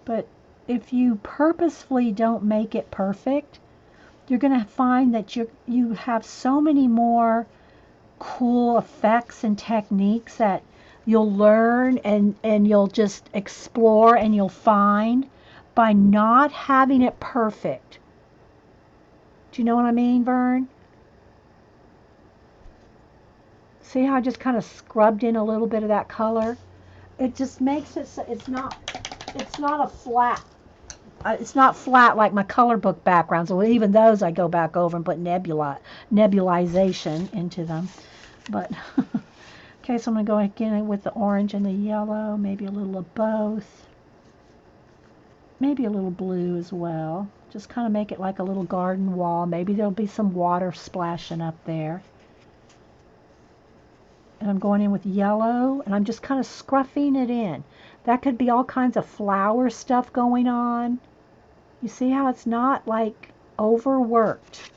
But if you purposefully don't make it perfect, you're going to find that you have so many more cool effects and techniques that you'll learn and you'll just explore and you'll find by not having it perfect. Do you know what I mean, Vern? See how I just kind of scrubbed in a little bit of that color? It just makes it so it's not a flat. It's not flat like my color book backgrounds. Well, even those I go back over and put nebulization into them. But okay, so I'm going to go again with the orange and the yellow, maybe a little of both. Maybe a little blue as well. Just kind of make it like a little garden wall. Maybe there'll be some water splashing up there. And I'm going in with yellow, and I'm just kind of scruffing it in. That could be all kinds of flower stuff going on. You see how it's not like overworked.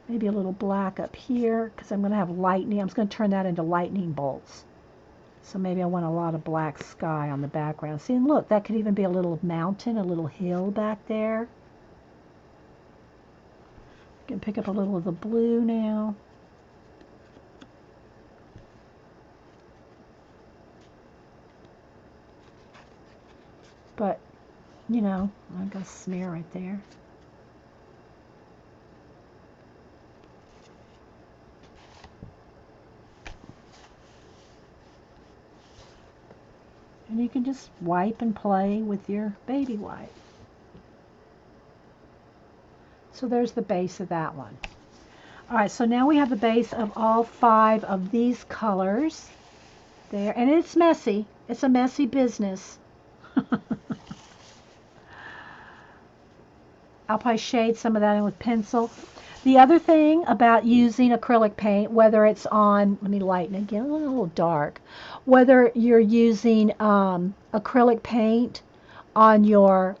Maybe a little black up here, because I'm going to have lightning. I'm just going to turn that into lightning bolts. So maybe I want a lot of black sky on the background. See, and look, that could even be a little mountain, a little hill back there. I can pick up a little of the blue now. But, you know, I'm going to smear right there. And you can just wipe and play with your baby wipe. So there's the base of that one. All right, so now we have the base of all 5 of these colors there. And it's messy. It's a messy business. I'll probably shade some of that in with pencil. The other thing about using acrylic paint, whether it's on, let me lighten again, a little dark, whether you're using acrylic paint on your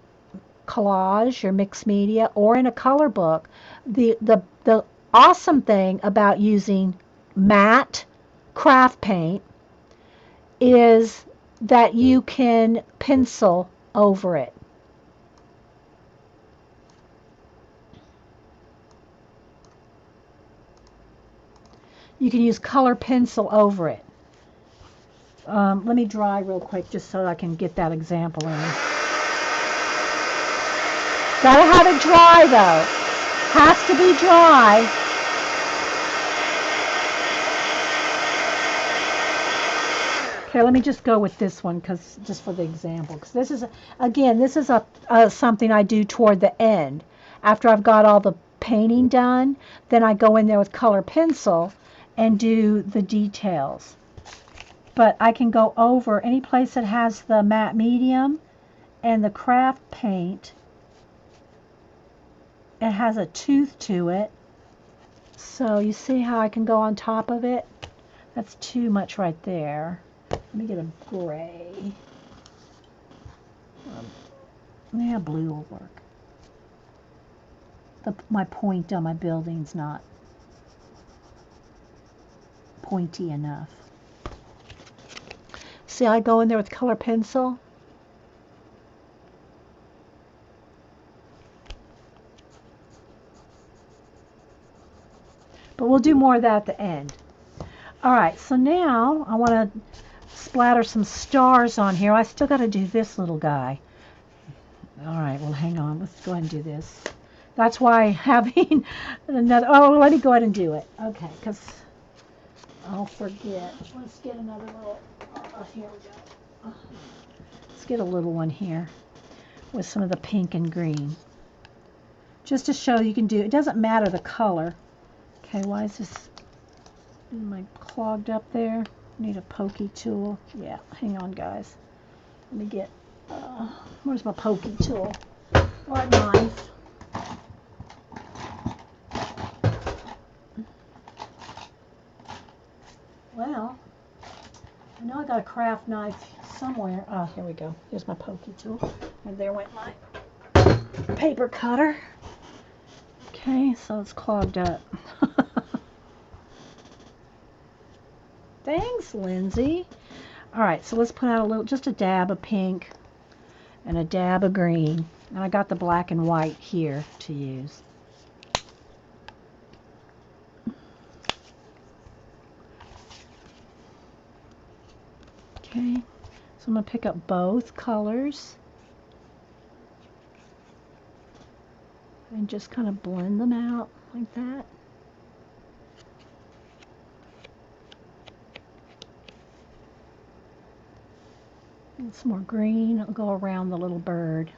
collage, your mixed media, or in a color book, the awesome thing about using matte craft paint is that you can pencil over it. You can use color pencil over it. Let me dry real quick just so I can get that example in. Gotta have it dry though. Has to be dry. Okay, let me just go with this one just for the example. Because this is, again, this is something I do toward the end. After I've got all the painting done, then I go in there with color pencil and do the details. But I can go over any place that has the matte medium and the craft paint. It has a tooth to it. So you see how I can go on top of it? That's too much right there. Let me get a gray. Yeah, blue will work. My point on my building's not pointy enough. See, I go in there with color pencil. But we'll do more of that at the end. All right, so now I want to splatter some stars on here. I still got to do this little guy. All right, well, hang on. Let's go ahead and do this. That's why having another... Oh, let me go ahead and do it. Okay, because I'll forget. Let's get another little... here we go. Let's get a little one here with some of the pink and green. Just to show you can do... It doesn't matter the color. Okay, why is this... Am I clogged up there? Need a pokey tool. Yeah, hang on, guys. Let me get... where's my pokey tool? Or a knife. Well, I know I got a craft knife somewhere. Oh, here we go. Here's my pokey tool. And there went my paper cutter. Okay, so it's clogged up. Thanks, Lindsay. All right, so let's put out a little, just a dab of pink and a dab of green. And I got the black and white here to use. Okay, so I'm going to pick up both colors and just kind of blend them out like that. And some more green. I'll go around the little bird.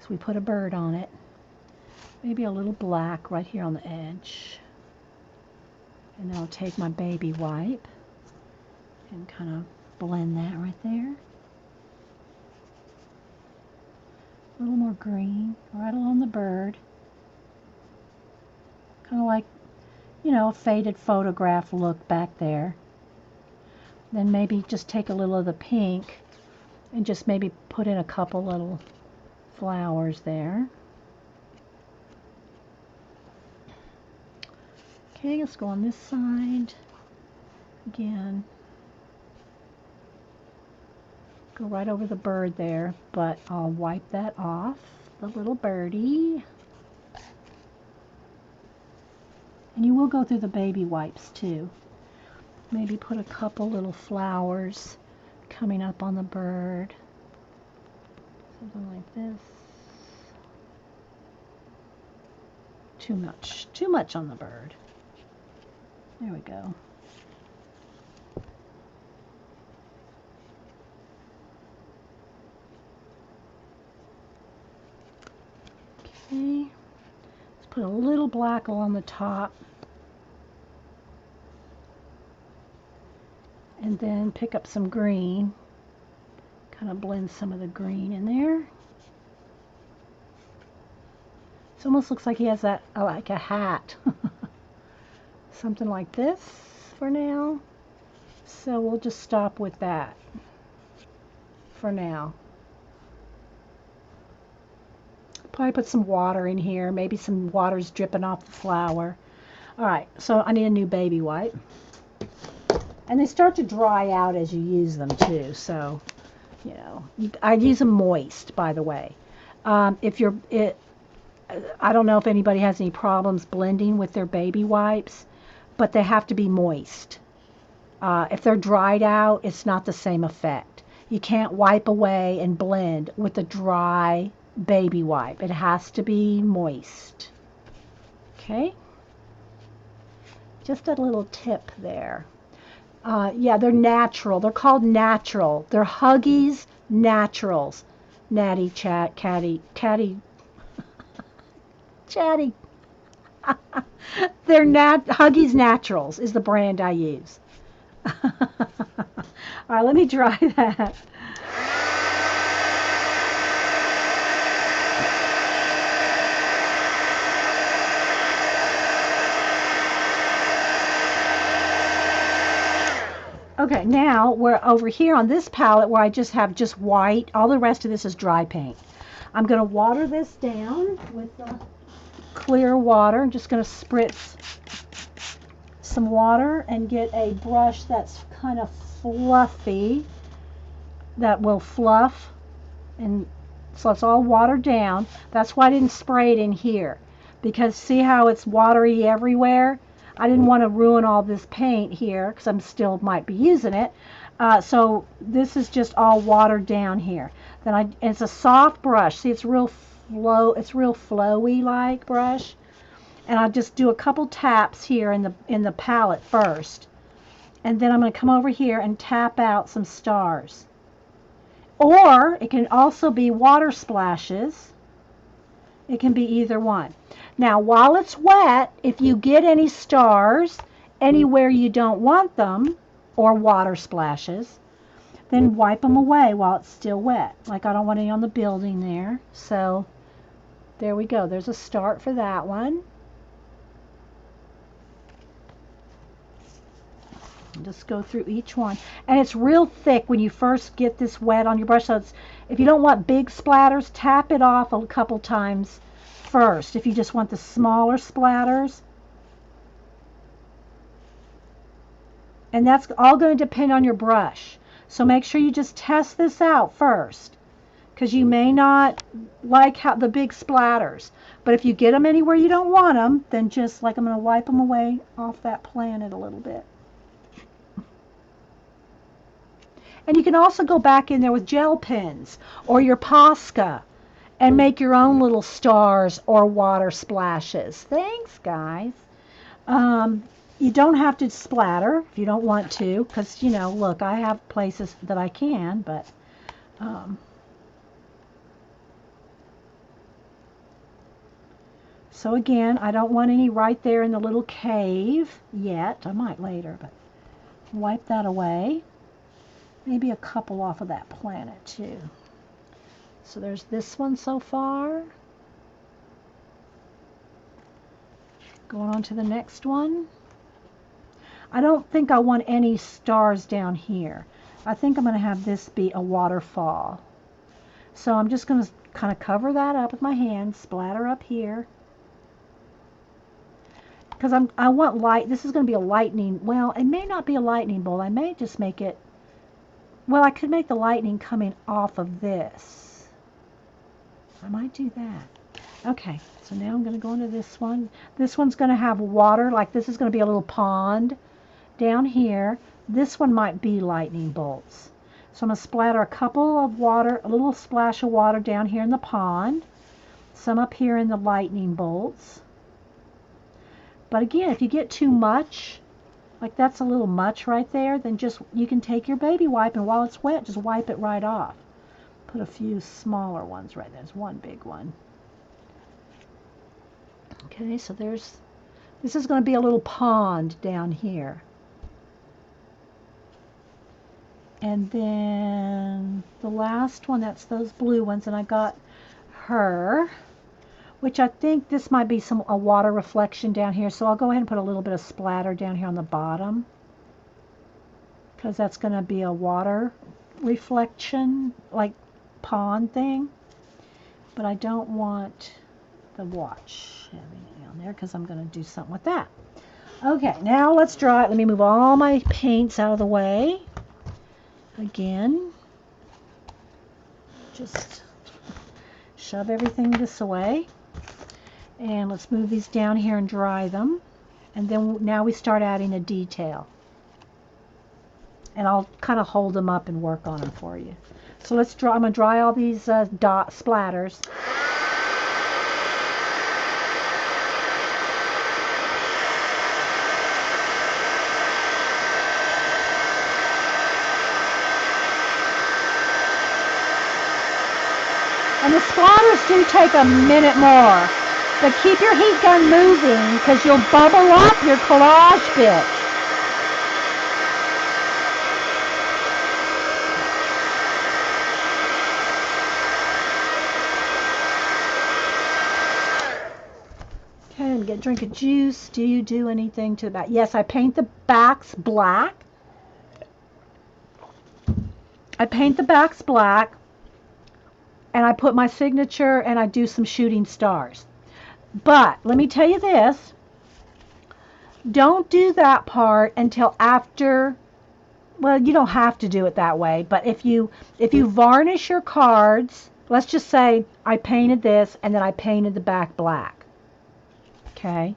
So we put a bird on it. Maybe a little black right here on the edge. And then I'll take my baby wipe and kind of blend that right there. A little more green right along the bird. Kind of like, you know, a faded photograph look back there. Then maybe just take a little of the pink and just maybe put in a couple little flowers there. Okay, let's go on this side again. Go right over the bird there, but I'll wipe that off, the little birdie. And you will go through the baby wipes too. Maybe put a couple little flowers coming up on the bird. Something like this. Too much on the bird. There we go. Okay. Let's put a little black along the top. And then pick up some green. Kind of blend some of the green in there. It almost looks like he has that, like a hat. Something like this for now. So we'll just stop with that for now. Probably put some water in here. Maybe some water's dripping off the flower. All right, so I need a new baby wipe. And they start to dry out as you use them too. So, you know, I use them moist, by the way. If you're, I don't know if anybody has any problems blending with their baby wipes, but they have to be moist. If they're dried out, it's not the same effect. You can't wipe away and blend with a dry baby wipe. It has to be moist. Okay? Just a little tip there. Yeah, they're natural. They're called natural. They're Huggies Naturals. Natty, chat, catty, catty, chatty. They're Huggies Naturals is the brand I use. All right, let me dry that. Okay, now we're over here on this palette where I just have just white. All the rest of this is dry paint. I'm going to water this down with the clear water. I'm just going to spritz some water and get a brush that's kind of fluffy, that will fluff, and so it's all watered down. That's why I didn't spray it in here, because see how it's watery everywhere? I didn't want to ruin all this paint here because I'm still might be using it. So this is just all watered down here. Then it's a soft brush. See, it's real flowy like brush. And I'll just do a couple taps here in the palette first. And then I'm going to come over here and tap out some stars. Or it can also be water splashes. It can be either one. Now, while it's wet, if you get any stars anywhere you don't want them, or water splashes, then wipe them away while it's still wet. Like I don't want any on the building there. So there we go. There's a start for that one. Just go through each one. And it's real thick when you first get this wet on your brush. So if you don't want big splatters, tap it off a couple times first. If you just want the smaller splatters. And that's all going to depend on your brush. So make sure you just test this out first, because you may not like the big splatters. But if you get them anywhere you don't want them, then just like I'm going to wipe them away off that planet a little bit. And you can also go back in there with gel pens or your Posca and make your own little stars or water splashes. Thanks, guys. You don't have to splatter if you don't want to, because, you know, look, I have places that I can, but so again, I don't want any right there in the little cave yet. I might later, but wipe that away. Maybe a couple off of that planet too. So there's this one so far. Going on to the next one. I don't think I want any stars down here. I think I'm going to have this be a waterfall. So I'm just going to kind of cover that up with my hand, splatter up here. Because I want light. This is going to be a lightning. Well, it may not be a lightning bolt. I may just make it. Well, I could make the lightning coming off of this. I might do that. Okay, so now I'm going to go into this one. This one's going to have water. Like this is going to be a little pond down here. This one might be lightning bolts. So I'm going to splatter a couple of water, a little splash of water down here in the pond. Some up here in the lightning bolts. But again, if you get too much, like that's a little much right there, then just, you can take your baby wipe and while it's wet, just wipe it right off. Put a few smaller ones right there. There's one big one. Okay, so this is going to be a little pond down here. And then the last one, that's those blue ones, and I got her. which I think this might be a water reflection down here. So I'll go ahead and put a little bit of splatter down here on the bottom, because that's going to be a water reflection, like pond thing. But I don't want the watch having down there, because I'm going to do something with that. Okay, now let's draw it. Let me move all my paints out of the way. Again, just shove everything this away. And let's move these down here and dry them. And then now we start adding a detail. And I'll kind of hold them up and work on them for you. So let's draw. I'm going to dry all these dot splatters. And the splatters do take a minute more. But keep your heat gun moving, because you'll bubble up your collage bit. Okay, let me get a drink of juice. Do you do anything to the back? Yes, I paint the backs black. I paint the backs black. And I put my signature and I do some shooting stars. But let me tell you this. Don't do that part until after, well, you don't have to do it that way, but if you varnish your cards, let's just say I painted this and then I painted the back black. Okay?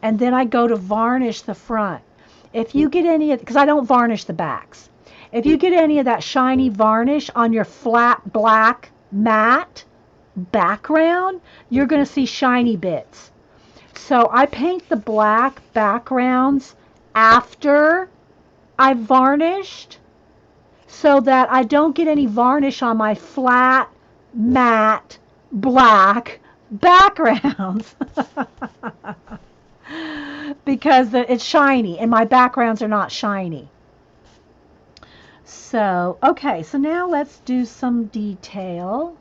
And then I go to varnish the front. If you get any of, because I don't varnish the backs. If you get any of that shiny varnish on your flat black matte background, you're going to see shiny bits. So I paint the black backgrounds after I've varnished, so that I don't get any varnish on my flat matte black backgrounds. Because it's shiny and my backgrounds are not shiny. So, okay, so now let's do some detail.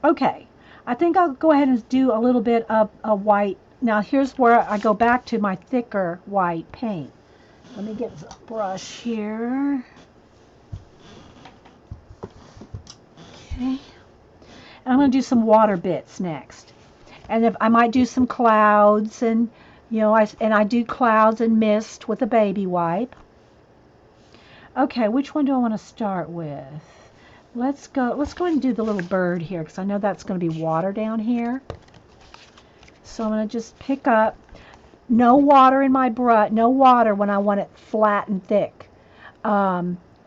Okay, I think I'll go ahead and do a little bit of a white. Now here's where I go back to my thicker white paint. Let me get a brush here. Okay. And I'm going to do some water bits next. And if I might do some clouds, and I do clouds and mist with a baby wipe. Okay, which one do I want to start with? Let's go ahead and do the little bird here, because I know that's going to be water down here. So I'm going to just pick up, no water in my brush, no water when I want it flat and thick.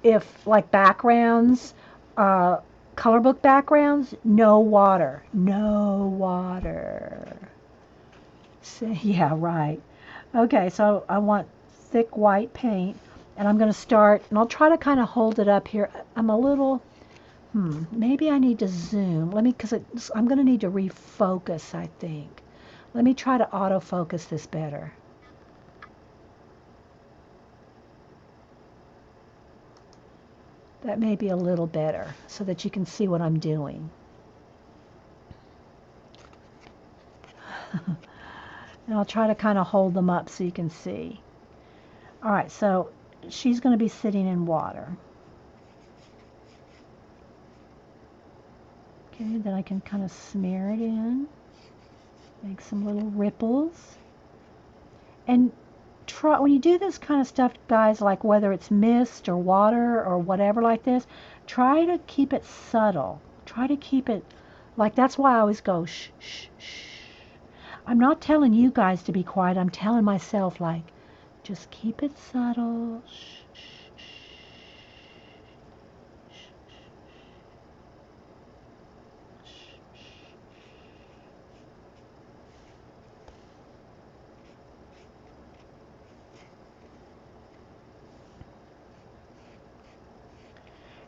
If like backgrounds, color book backgrounds, no water. So, yeah, right. Okay, so I want thick white paint, and I'm going to start, and I'll try to kind of hold it up here. I'm a little, maybe I need to zoom. Because I'm going to need to refocus, I think. Let me try to autofocus this better. That may be a little better, so that you can see what I'm doing. And I'll try to kind of hold them up so you can see. All right, so she's going to be sitting in water. Okay, then I can kind of smear it in, make some little ripples. And try, when you do this kind of stuff, guys, like whether it's mist or water or whatever like this, try to keep it subtle. Try to keep it, like, that's why I always go shh, shh, shh. I'm not telling you guys to be quiet. I'm telling myself, like, just keep it subtle. Shh, shh, shh, shh, shh, shh.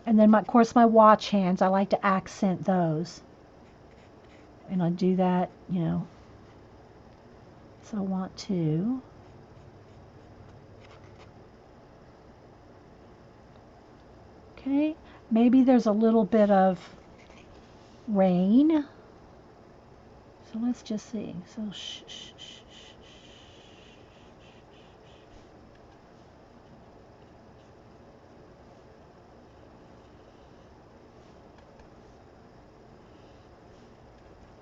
And then, of course, my watch hands, I like to accent those. And I do that, so I want to. Okay, maybe there's a little bit of rain. So let's just see. So shh, shh, shh, shh.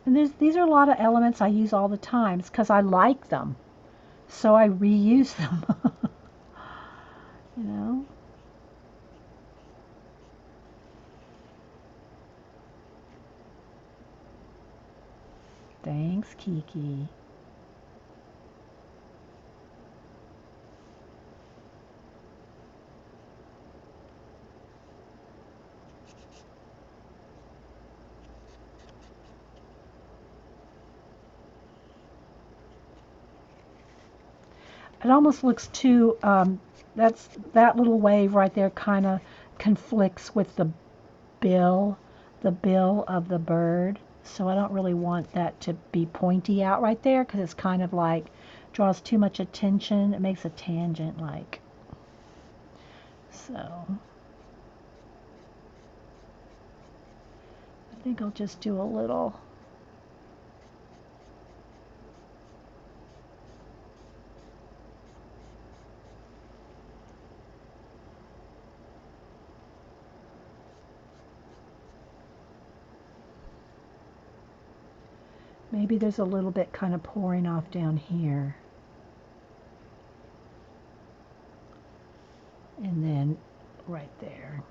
And these are a lot of elements I use all the time. It's because I like them. So I reuse them. You know? Thanks, Kiki. It almost looks too, that little wave right there kind of conflicts with the bill of the bird. So I don't really want that to be pointy out right there because it's kind of like draws too much attention. It makes a tangent like so. I think I'll just do a little. Maybe there's a little bit kind of pouring off down here. And then right there.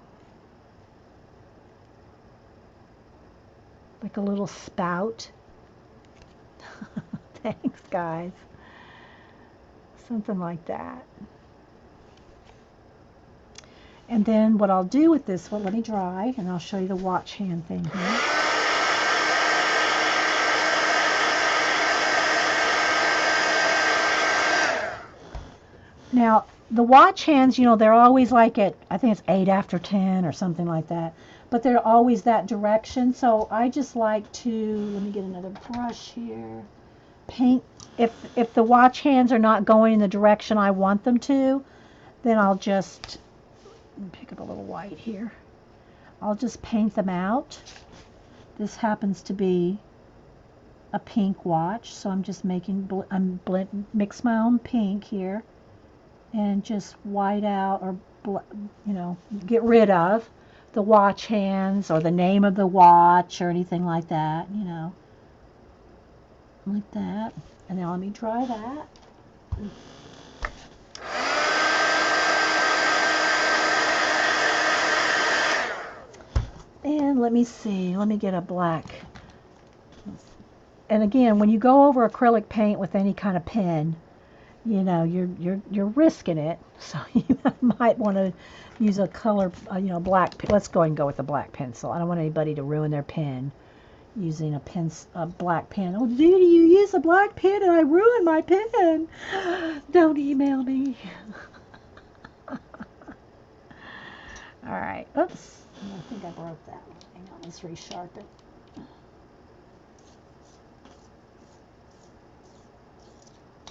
Like a little spout. Thanks, guys. Something like that. And then what I'll do with this one, let me dry, and I'll show you the watch hand thing here. Now, the watch hands, you know, they're always like at, I think it's 8 after 10 or something like that. But they're always that direction. So I just like to, let me get another brush here. Paint, if the watch hands are not going in the direction I want them to, then I'll just pick up a little white here. I'll just paint them out. This happens to be a pink watch, so I'm just making, mix my own pink here. And just white out or, you know, get rid of the watch hands or the name of the watch or anything like that, you know, like that. And now let me dry that. And let me see, let me get a black. And again, when you go over acrylic paint with any kind of pen, you know, you're risking it, so you might want to use a color, you know, black. Let's go ahead and go with a black pencil. I don't want anybody to ruin their pen using a black pen. Oh, Judy, you use a black pen and I ruined my pen. Don't email me. All right. Oops. I think I broke that one. Hang on, let's resharpen.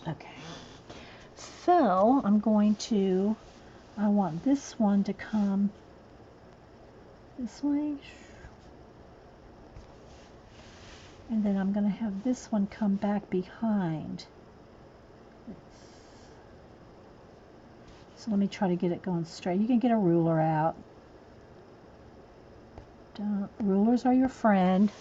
Okay. So I'm going to, I want this one to come this way. And then I'm going to have this one come back behind. So let me try to get it going straight. You can get a ruler out. Rulers are your friend.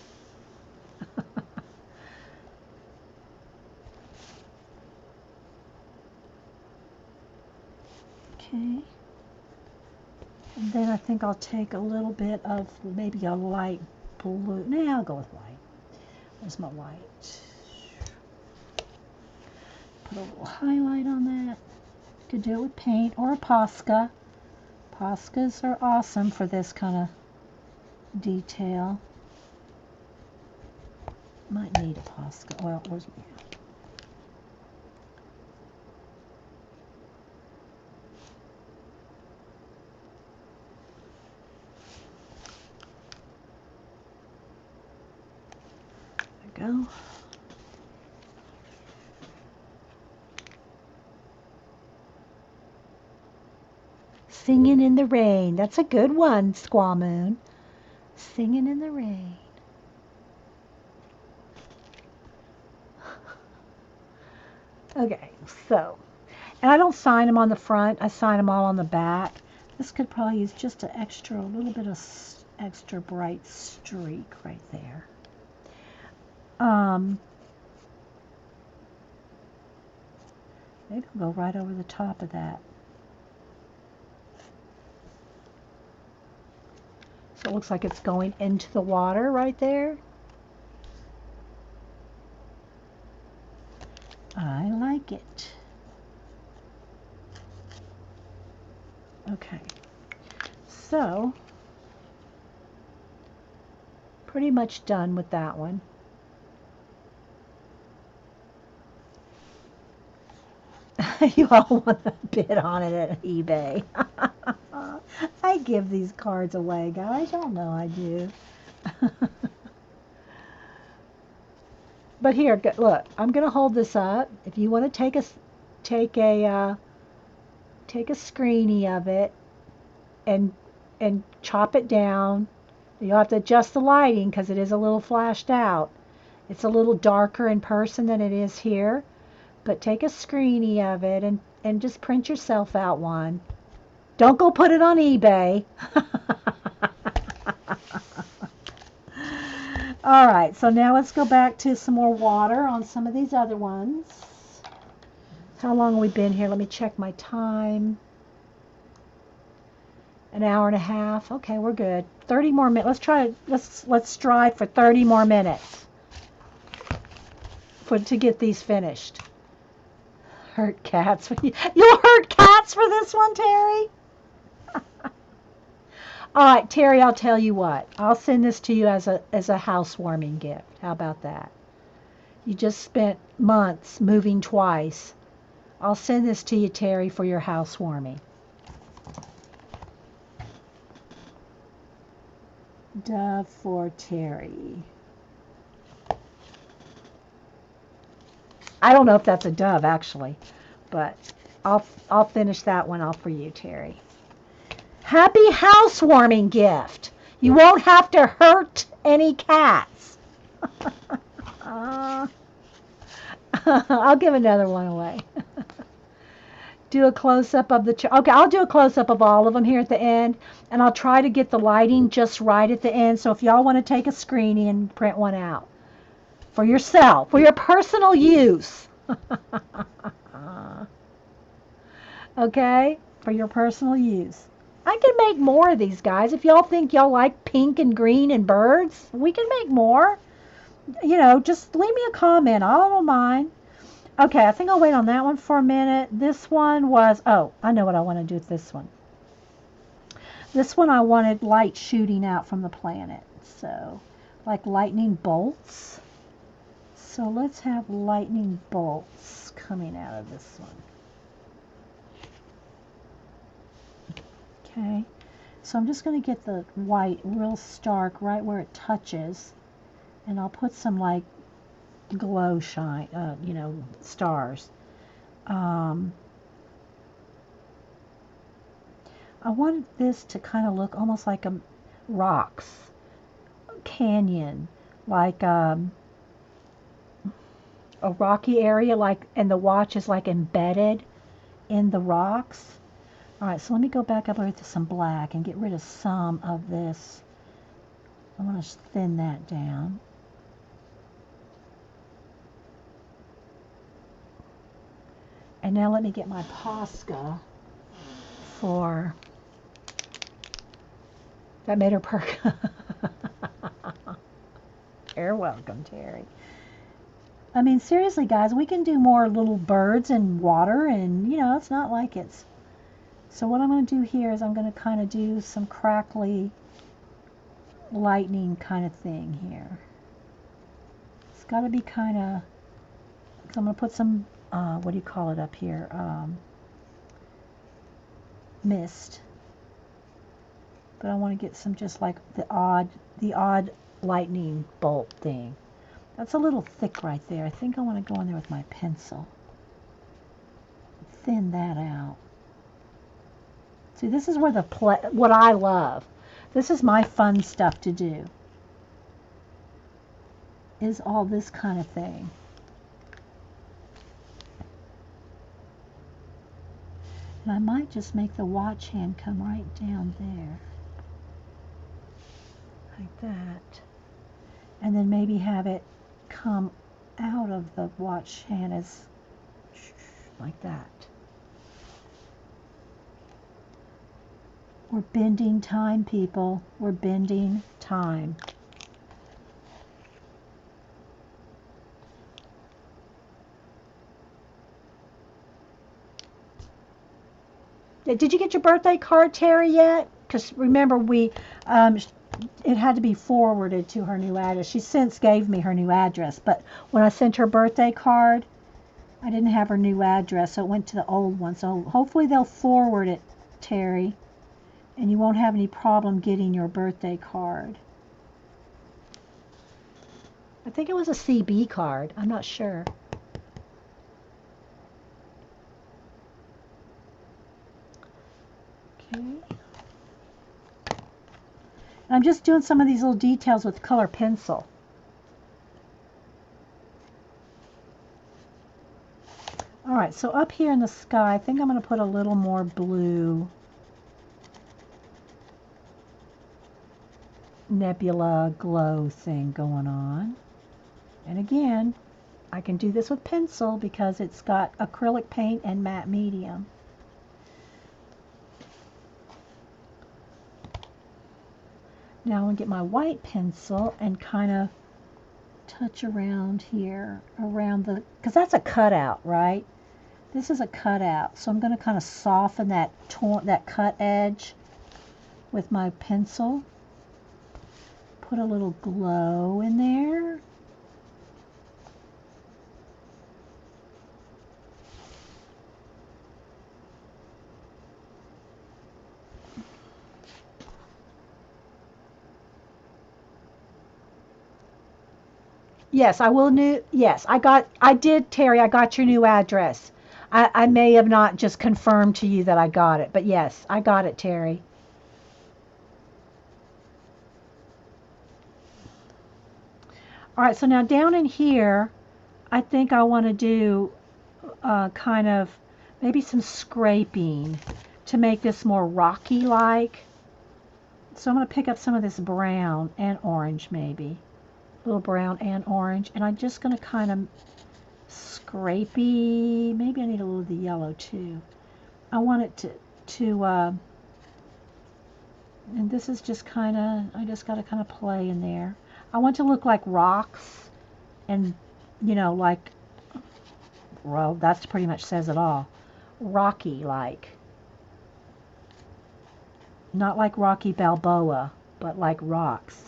Okay. And then I think I'll take a little bit of maybe a light blue. Nah, I'll go with white. Where's my white? Put a little highlight on that. You could do it with paint or a Posca. Poscas are awesome for this kind of detail. Might need a Posca. Well, where's my... There we go. Singing in the rain. That's a good one, Squaw Moon. Singing in the rain. Okay, so, and I don't sign them on the front. I sign them all on the back. This could probably use just a little bit of extra bright streak right there. Maybe I'll go right over the top of that. So it looks like it's going into the water right there. I like it. Okay, so pretty much done with that one. You all want to bid on it at eBay. I give these cards away, guys. Y'all know I do. But here, look, I'm going to hold this up. If you want to take a screenie of it and chop it down. You'll have to adjust the lighting because it is a little flashed out. It's a little darker in person than it is here. But take a screenie of it and just print yourself out one. Don't go put it on eBay. All right, so now let's go back to some more water on some of these other ones. How long have we been here? Let me check my time. An hour and a half. Okay, we're good. 30 more minutes. Let's strive for 30 more minutes to get these finished. Hurt cats. You'll hurt cats for this one, Terry? All right, Terry, I'll tell you what. I'll send this to you as a housewarming gift. How about that? You just spent months moving twice. I'll send this to you, Terry, for your housewarming. Dove for Terry. I don't know if that's a dove, actually, but I'll finish that one off for you, Terry. Happy housewarming gift. You won't have to hurt any cats. I'll give another one away. Do a close-up of the... Okay, I'll do a close-up of all of them here at the end, and I'll try to get the lighting just right at the end, so if y'all want to take a screening and print one out for yourself, for your personal use. Okay? For your personal use. I can make more of these, guys. If y'all think y'all like pink and green and birds, we can make more. You know, just leave me a comment. I don't mind. Okay, I think I'll wait on that one for a minute. This one was, oh, I know what I want to do with this one. This one I wanted light shooting out from the planet. So, like lightning bolts. So let's have lightning bolts coming out of this one. Okay, so I'm just going to get the white real stark right where it touches. And I'll put some like glow shine, you know, stars. I wanted this to kind of look almost like a rocks, canyon, like a rocky area, like, and the watch is like embedded in the rocks. All right, so let me go back up over to some black and get rid of some of this. I want to thin that down. And now let me get my Posca for... That made her perk. You're welcome, Terry. I mean, seriously, guys, we can do more little birds and water, and, you know, it's not like it's... So what I'm going to do here is I'm going to kind of do some crackly lightning kind of thing here. It's got to be kind of... So I'm going to put some, what do you call it up here? Mist. But I want to get some just like the odd lightning bolt thing. That's a little thick right there. I think I want to go in there with my pencil. Thin that out See, this is where what I love. This is my fun stuff to do. Is all this kind of thing. And I might just make the watch hand come right down there. Like that. And then maybe have it come out of the watch hand as like that. We're bending time, people. We're bending time. Did you get your birthday card, Terry, yet? Because remember, it had to be forwarded to her new address. She since gave me her new address, but when I sent her birthday card, I didn't have her new address, so it went to the old one. So hopefully they'll forward it, Terry, and you won't have any problem getting your birthday card. I think it was a CB card. I'm not sure. Okay. And I'm just doing some of these little details with color pencil. All right, so up here in the sky, I think I'm going to put a little more blue nebula glow thing going on. And again, I can do this with pencil because it's got acrylic paint and matte medium. Now I'm going to get my white pencil and kind of touch around here, around the, because that's a cutout, right? This is a cutout, so I'm going to kind of soften that cut edge with my pencil. Put a little glow in there. Yes, I will yes, I did, Terry, I got your new address. I may have not just confirmed to you that I got it, but yes, I got it, Terry. All right, so now down in here, I think I want to do kind of maybe some scraping to make this more rocky-like. So I'm going to pick up some of this brown and orange maybe. A little brown and orange. And I'm just going to kind of scrapey. Maybe I need a little of the yellow too. I want it to and this is just kind of, I just got to kind of play in there. I want to look like rocks and, you know, like, well, that pretty much says it all. Rocky-like. Not like Rocky Balboa, but like rocks.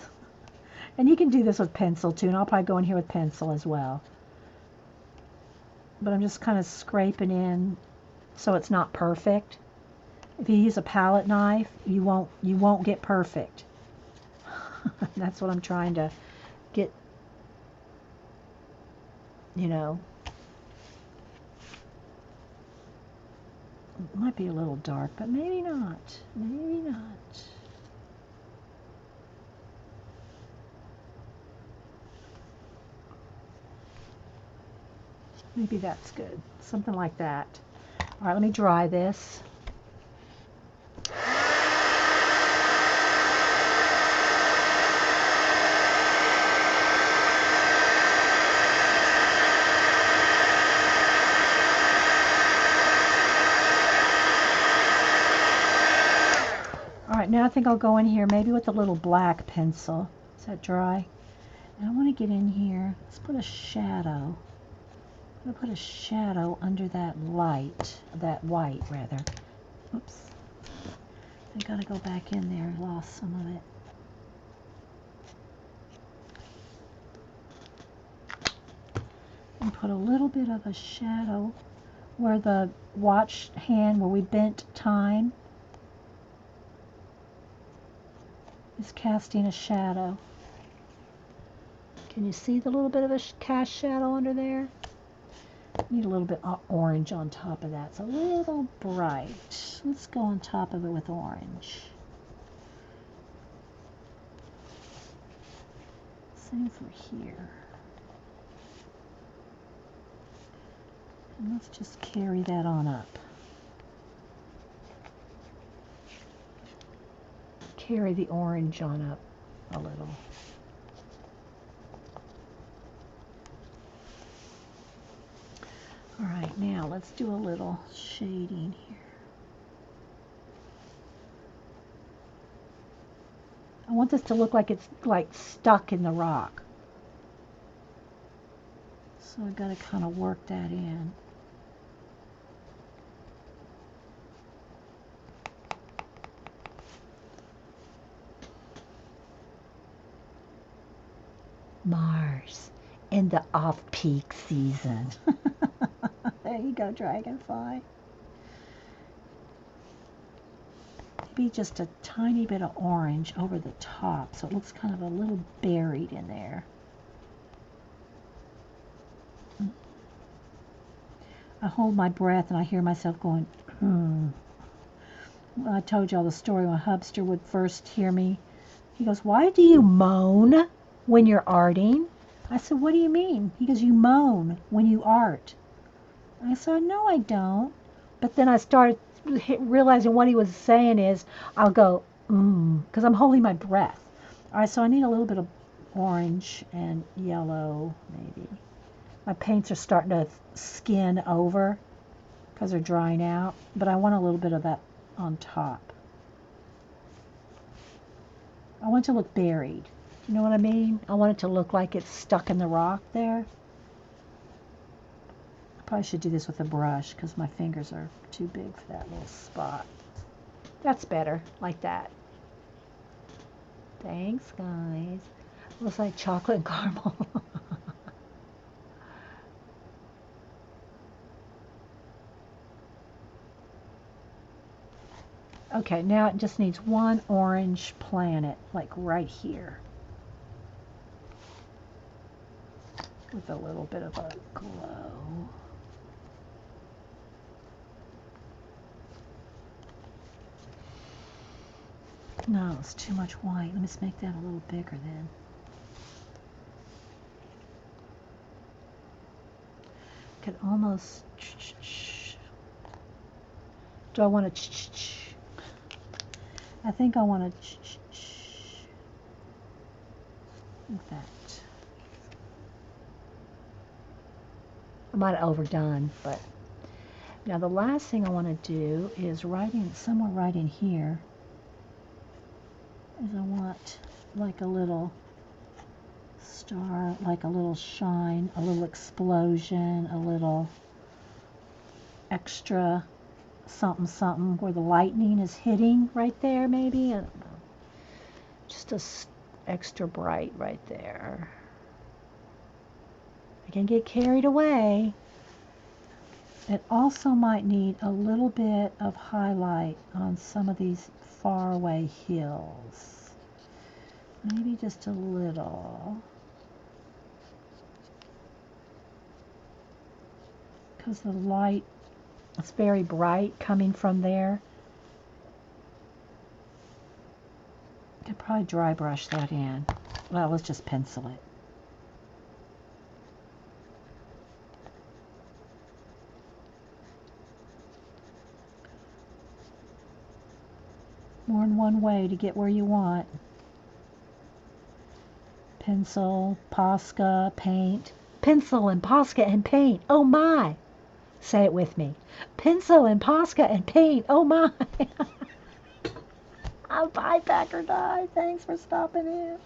And you can do this with pencil too, and I'll probably go in here with pencil as well. But I'm just kind of scraping in so it's not perfect. If you use a palette knife, you won't get perfect. That's what I'm trying to get, you know. It might be a little dark, but maybe not. Maybe not. Maybe that's good. Something like that. All right, let me dry this. All right, now I think I'll go in here maybe with a little black pencil. Is that dry? And I want to get in here. Let's put a shadow. I'm going to put a shadow under that light, that white rather. Oops. I got to go back in there. I lost some of it. And put a little bit of a shadow where the watch hand, where we bent time, is casting a shadow. Can you see the little bit of a cast shadow under there? Need a little bit of orange on top of that. It's a little bright. Let's go on top of it with orange. Same for here. And let's just carry that on up. Carry the orange on up a little. All right, now let's do a little shading here. I want this to look like it's like stuck in the rock. So I've got to kind of work that in. Mars in the off-peak season. There you go, dragonfly. Maybe just a tiny bit of orange over the top so it looks kind of a little buried in there. I hold my breath and I hear myself going, I told you all the story when Hubster would first hear me. He goes, "Why do you moan when you're arting?" I said, "What do you mean?" He goes, "You moan when you art." I said, "No, I don't." But then I started realizing what he was saying is, I'll go, because I'm holding my breath. All right, so I need a little bit of orange and yellow, maybe. My paints are starting to skin over because they're drying out, but I want a little bit of that on top. I want it to look buried. You know what I mean? I want it to look like it's stuck in the rock there. I probably should do this with a brush because my fingers are too big for that little spot. That's better, like that. Thanks, guys. Looks like chocolate and caramel. Okay, now it just needs one orange planet, like right here. With a little bit of a glow. No, it's too much white. Let me just make that a little bigger then. Could almost... Do I want to... I think I want to... Like that. I might have overdone, but... Now the last thing I want to do is somewhere right in here, is I want like a little star, like a little shine, a little explosion, a little extra something something where the lightning is hitting right there, maybe. I don't know. Just a extra bright right there. I can get carried away. It also might need a little bit of highlight on some of these faraway hills. Maybe just a little. Because the light, it's very bright coming from there. I could probably dry brush that in. Well, let's just pencil it. More than one way to get where you want. Pencil, Posca, paint. Pencil and Posca and paint. Oh my! Say it with me. Pencil and Posca and paint. Oh my! I'll buy, pack, or die. Thanks for stopping in.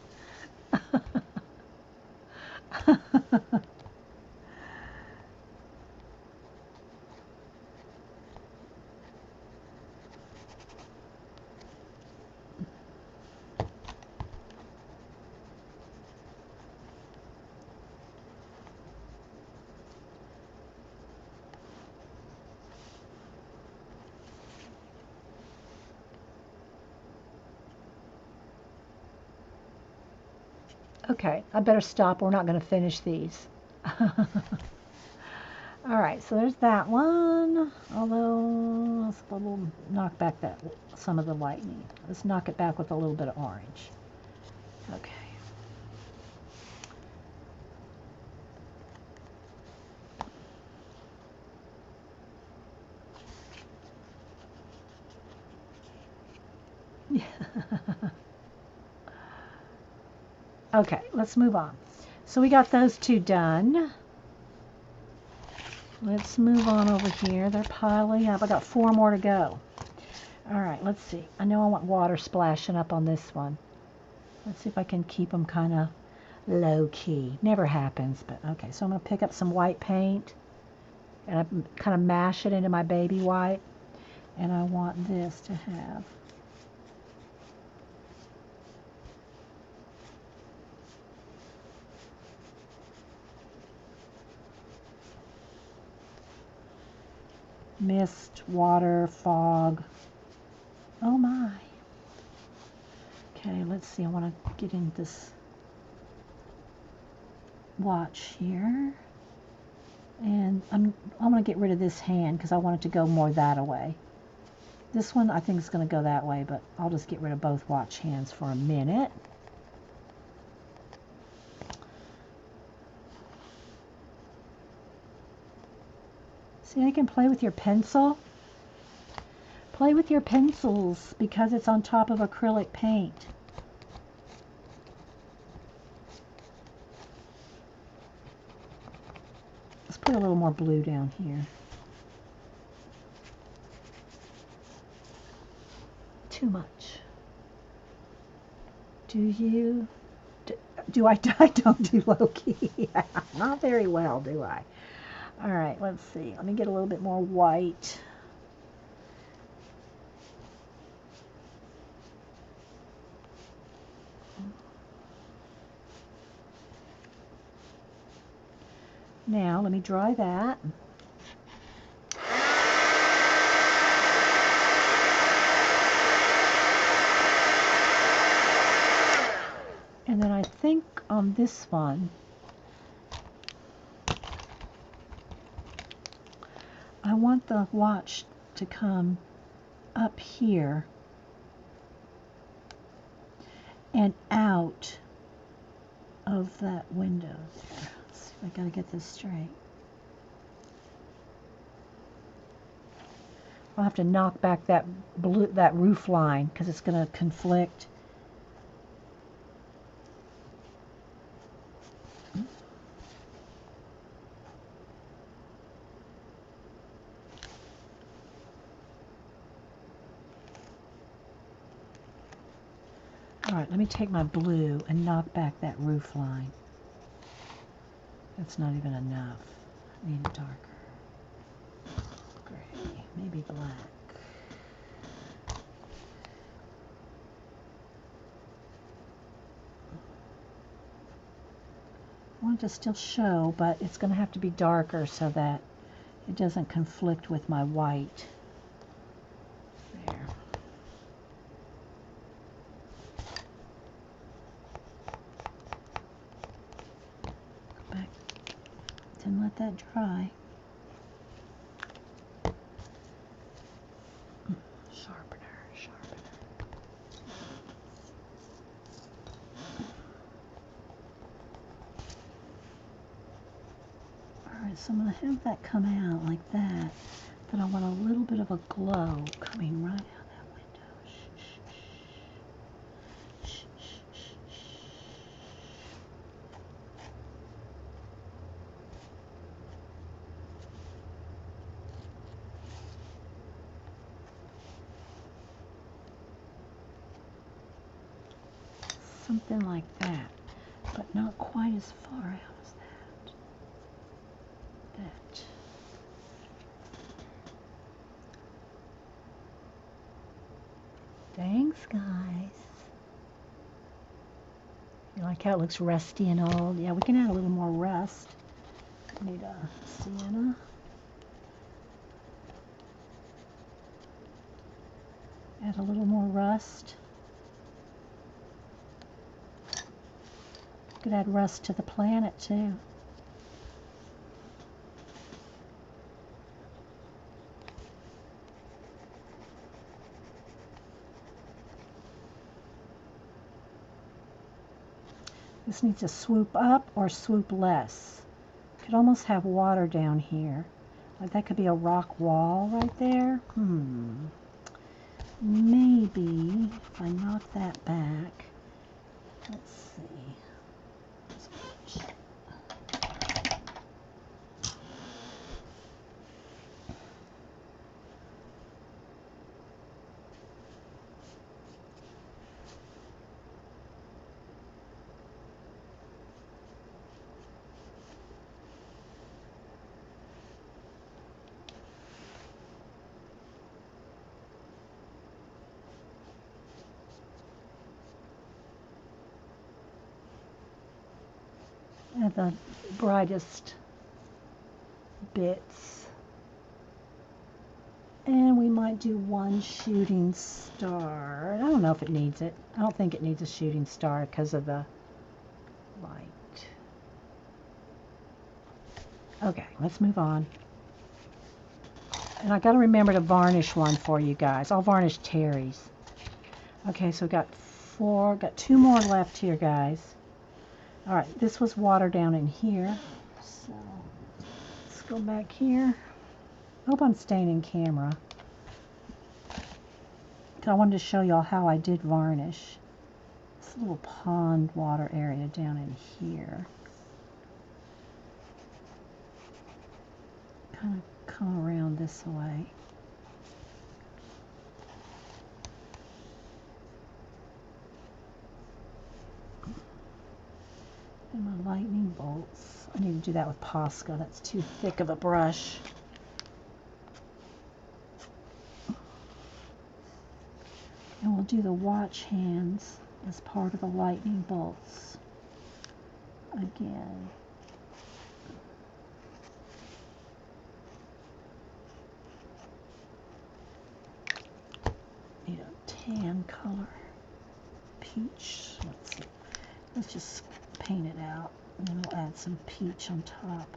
Okay, I better stop. We're not going to finish these. Alright, so there's that one. Although, we'll knock back some of the lightning. Let's knock it back with a little bit of orange. Okay. Okay, let's move on. So we got those two done. Let's move on over here. They're piling up. I got 4 more to go. All right, let's see. I know I want water splashing up on this one. Let's see if I can keep them kind of low key. Never happens, but okay. So I'm going to pick up some white paint and I kind of mash it into my baby white. And I want this to have mist, water, fog. Oh my. Okay, let's see. I want to get in this watch here. And I'm going to get rid of this hand because I want it to go more that way. This one I think is going to go that way, but I'll just get rid of both watch hands for a minute. See, I can play with your pencil. Play with your pencils because it's on top of acrylic paint. Let's put a little more blue down here. Too much. Do you? Do I don't do low-key. Not very well, do I? All right, let's see. Let me get a little bit more white. Now, let me dry that. And then I think on this one, I want the watch to come up here and out of that window there. Let's see if I gotta get this straight. I'll have to knock back that roof line because it's gonna conflict. Alright, let me take my blue and knock back that roof line. That's not even enough. I need it darker. Gray, maybe black. I want it to still show, but it's going to have to be darker so that it doesn't conflict with my white. There. Go back. Didn't let that dry. Sharpener. Alright, so I'm going to have that come out like that. But I want a little bit of a glow coming right out that window. Shh. Something like that, but not quite as far out as that. Thanks, guys. You like how it looks rusty and old? Yeah, we can add a little more rust. We need a sienna. Add a little more rust. Could add rust to the planet too. This needs to swoop up or swoop less. Could almost have water down here. Like that could be a rock wall right there. Maybe if I knock that back. Let's see. The brightest bits, and we might do one shooting star. I don't know if it needs it. I don't think it needs a shooting star because of the light. Okay, let's move on. And I got to remember to varnish one for you guys. I'll varnish Terry's. Okay, so got two more left here, guys. All right, this was water down in here. So let's go back here. I hope I'm staying in camera. I wanted to show y'all how I did varnish this little pond water area down in here. Kind of come around this way. And my lightning bolts. I need to do that with Posca. That's too thick of a brush. And we'll do the watch hands as part of the lightning bolts again. Need a tan color. Peach. Let's see. Let's just paint it out, and then we'll add some peach on top.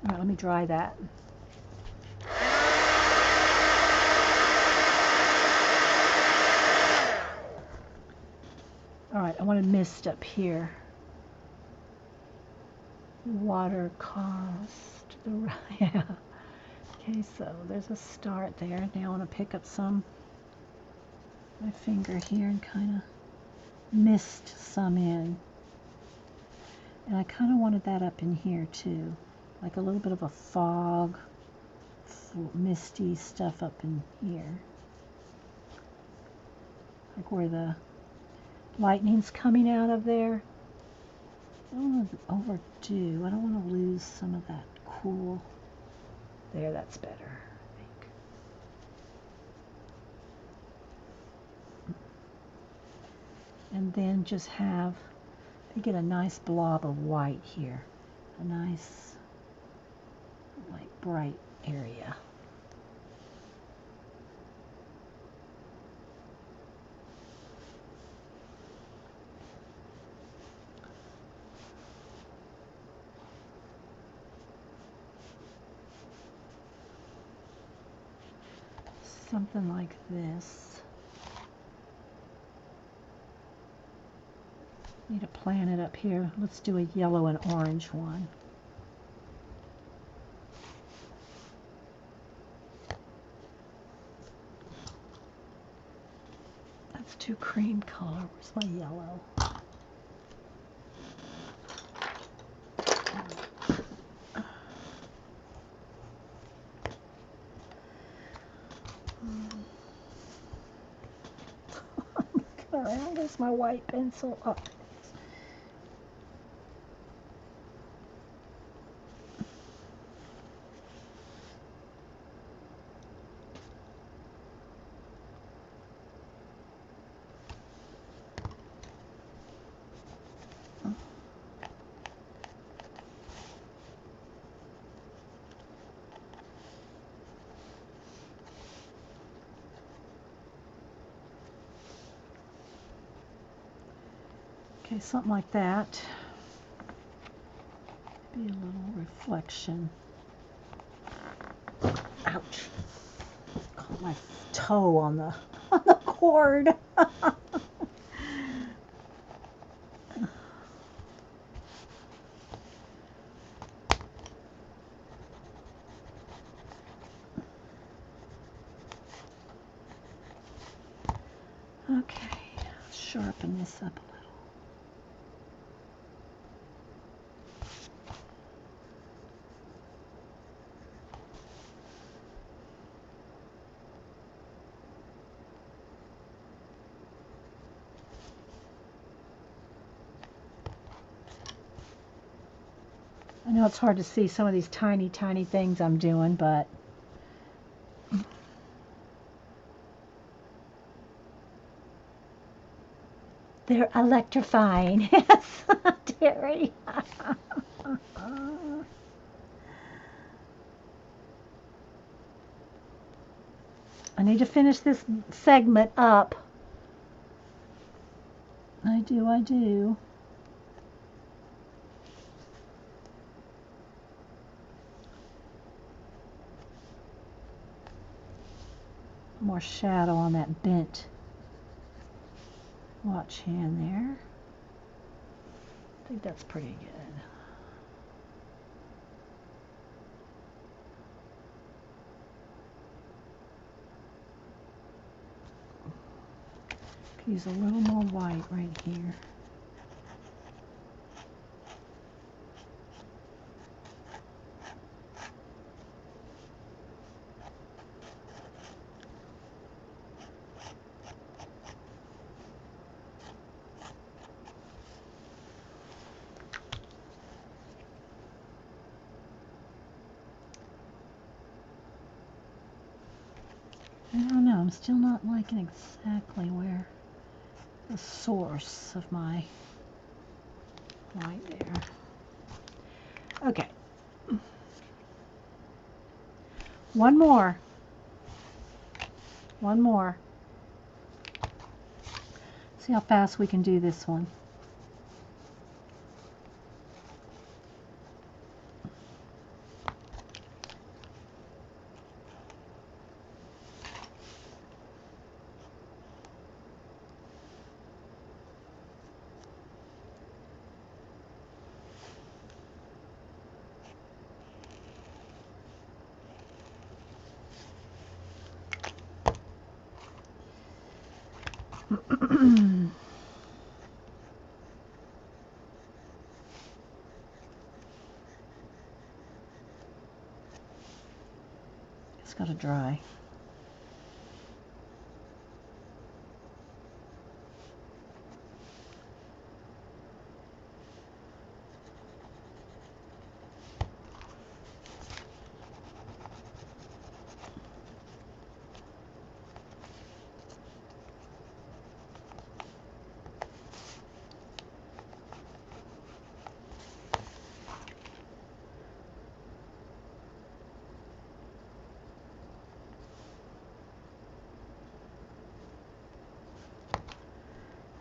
All right, let me dry that. All right, I want to mist up here. Water cost. Yeah. Okay, so there's a start there. Now I want to pick up some, my finger here, and kind of mist some in. And I kind of wanted that up in here too, like a little bit of a fog, misty stuff up in here, like where the lightning's coming out of there. I don't want to overdo. I don't want to lose some of that cool. There, that's better, I think. And then just have, to get a nice blob of white here. A nice, like, bright area. Something like this. Need to plan it up here. Let's do a yellow and orange one. That's too cream color. Where's my yellow? Around, there's my white pencil. Oh. Okay, something like that. Be a little reflection. Ouch. Caught my toe on the cord. Okay, sharpen this up a little. I know it's hard to see some of these tiny, tiny things I'm doing, but they're electrifying. Yes, Terry. I need to finish this segment up. I do. More shadow on that bent watch hand there. I think that's pretty good. Use a little more white right here. I don't know, I'm still not liking exactly where the source of my light there. Okay. One more. See how fast we can do this one. It's got to dry.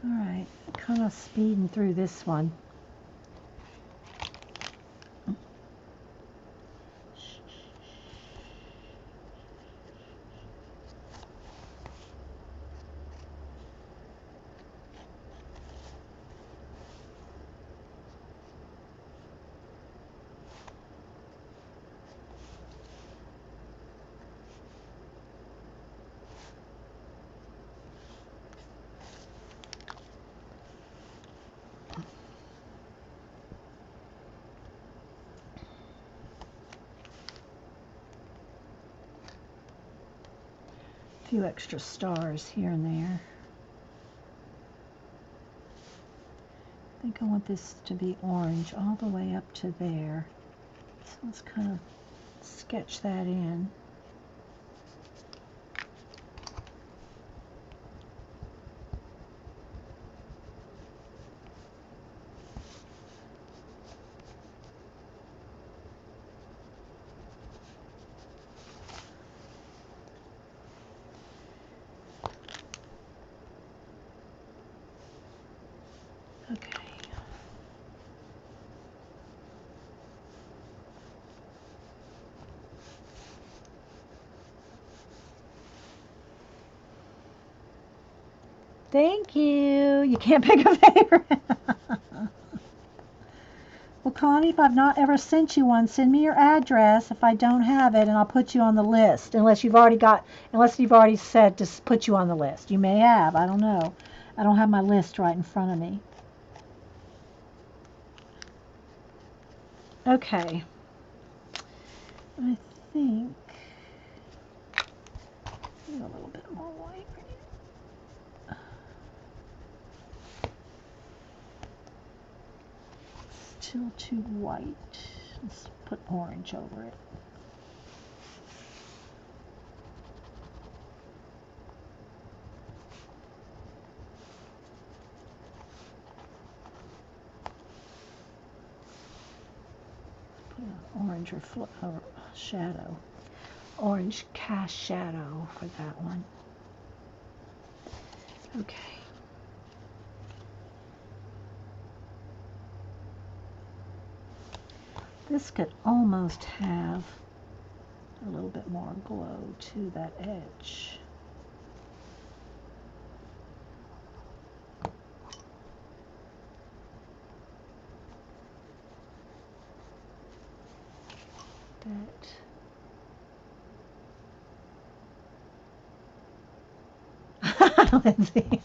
Alright, kind of speeding through this one. A few extra stars here and there. I think I want this to be orange all the way up to there. So let's kind of sketch that in. Okay. Thank you. You can't pick a favorite. Well, Connie, if I've not ever sent you one, send me your address if I don't have it, and I'll put you on the list. Unless you've already said to put you on the list. You may have. I don't know. I don't have my list right in front of me. Okay. I think a little bit more white. Still too white. Let's put orange over it. Put an orange shadow. Orange cast shadow for that one. Okay. This could almost have a little bit more glow to that edge. That. Lindsay.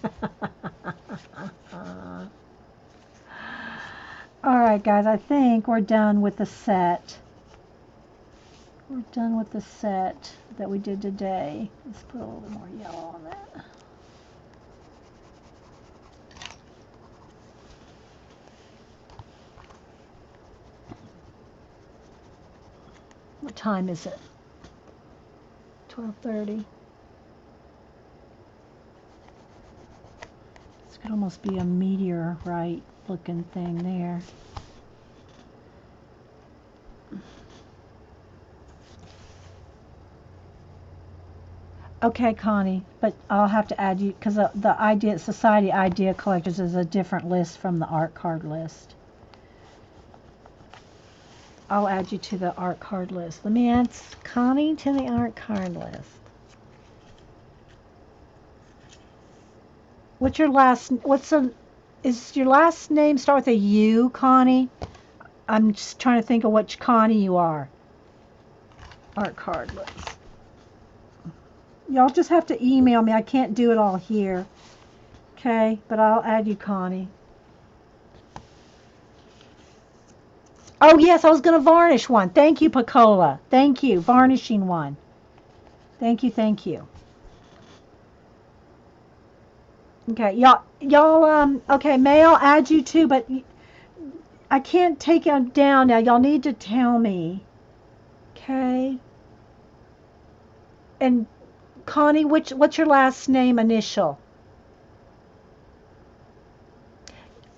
All right, guys, I think we're done with the set. We're done with the set that we did today. Let's put a little bit more yellow on that. What time is it? 12:30. This could almost be a meteorite looking thing there. Okay, Connie, but I'll have to add you because the Society Idea Collectors is a different list from the art card list. I'll add you to the art card list. Let me add Connie to the art card list. Is your last name start with a U, Connie? I'm just trying to think of which Connie you are. Art card list. Y'all just have to email me. I can't do it all here. Okay, but I'll add you, Connie. Oh, yes, I was going to varnish one. Thank you, Picola. Thank you. Varnishing one. Thank you, thank you. Okay, y'all, okay, May I'll add you too, but I can't take them down now. Y'all need to tell me. Okay. And Connie, what's your last name initial?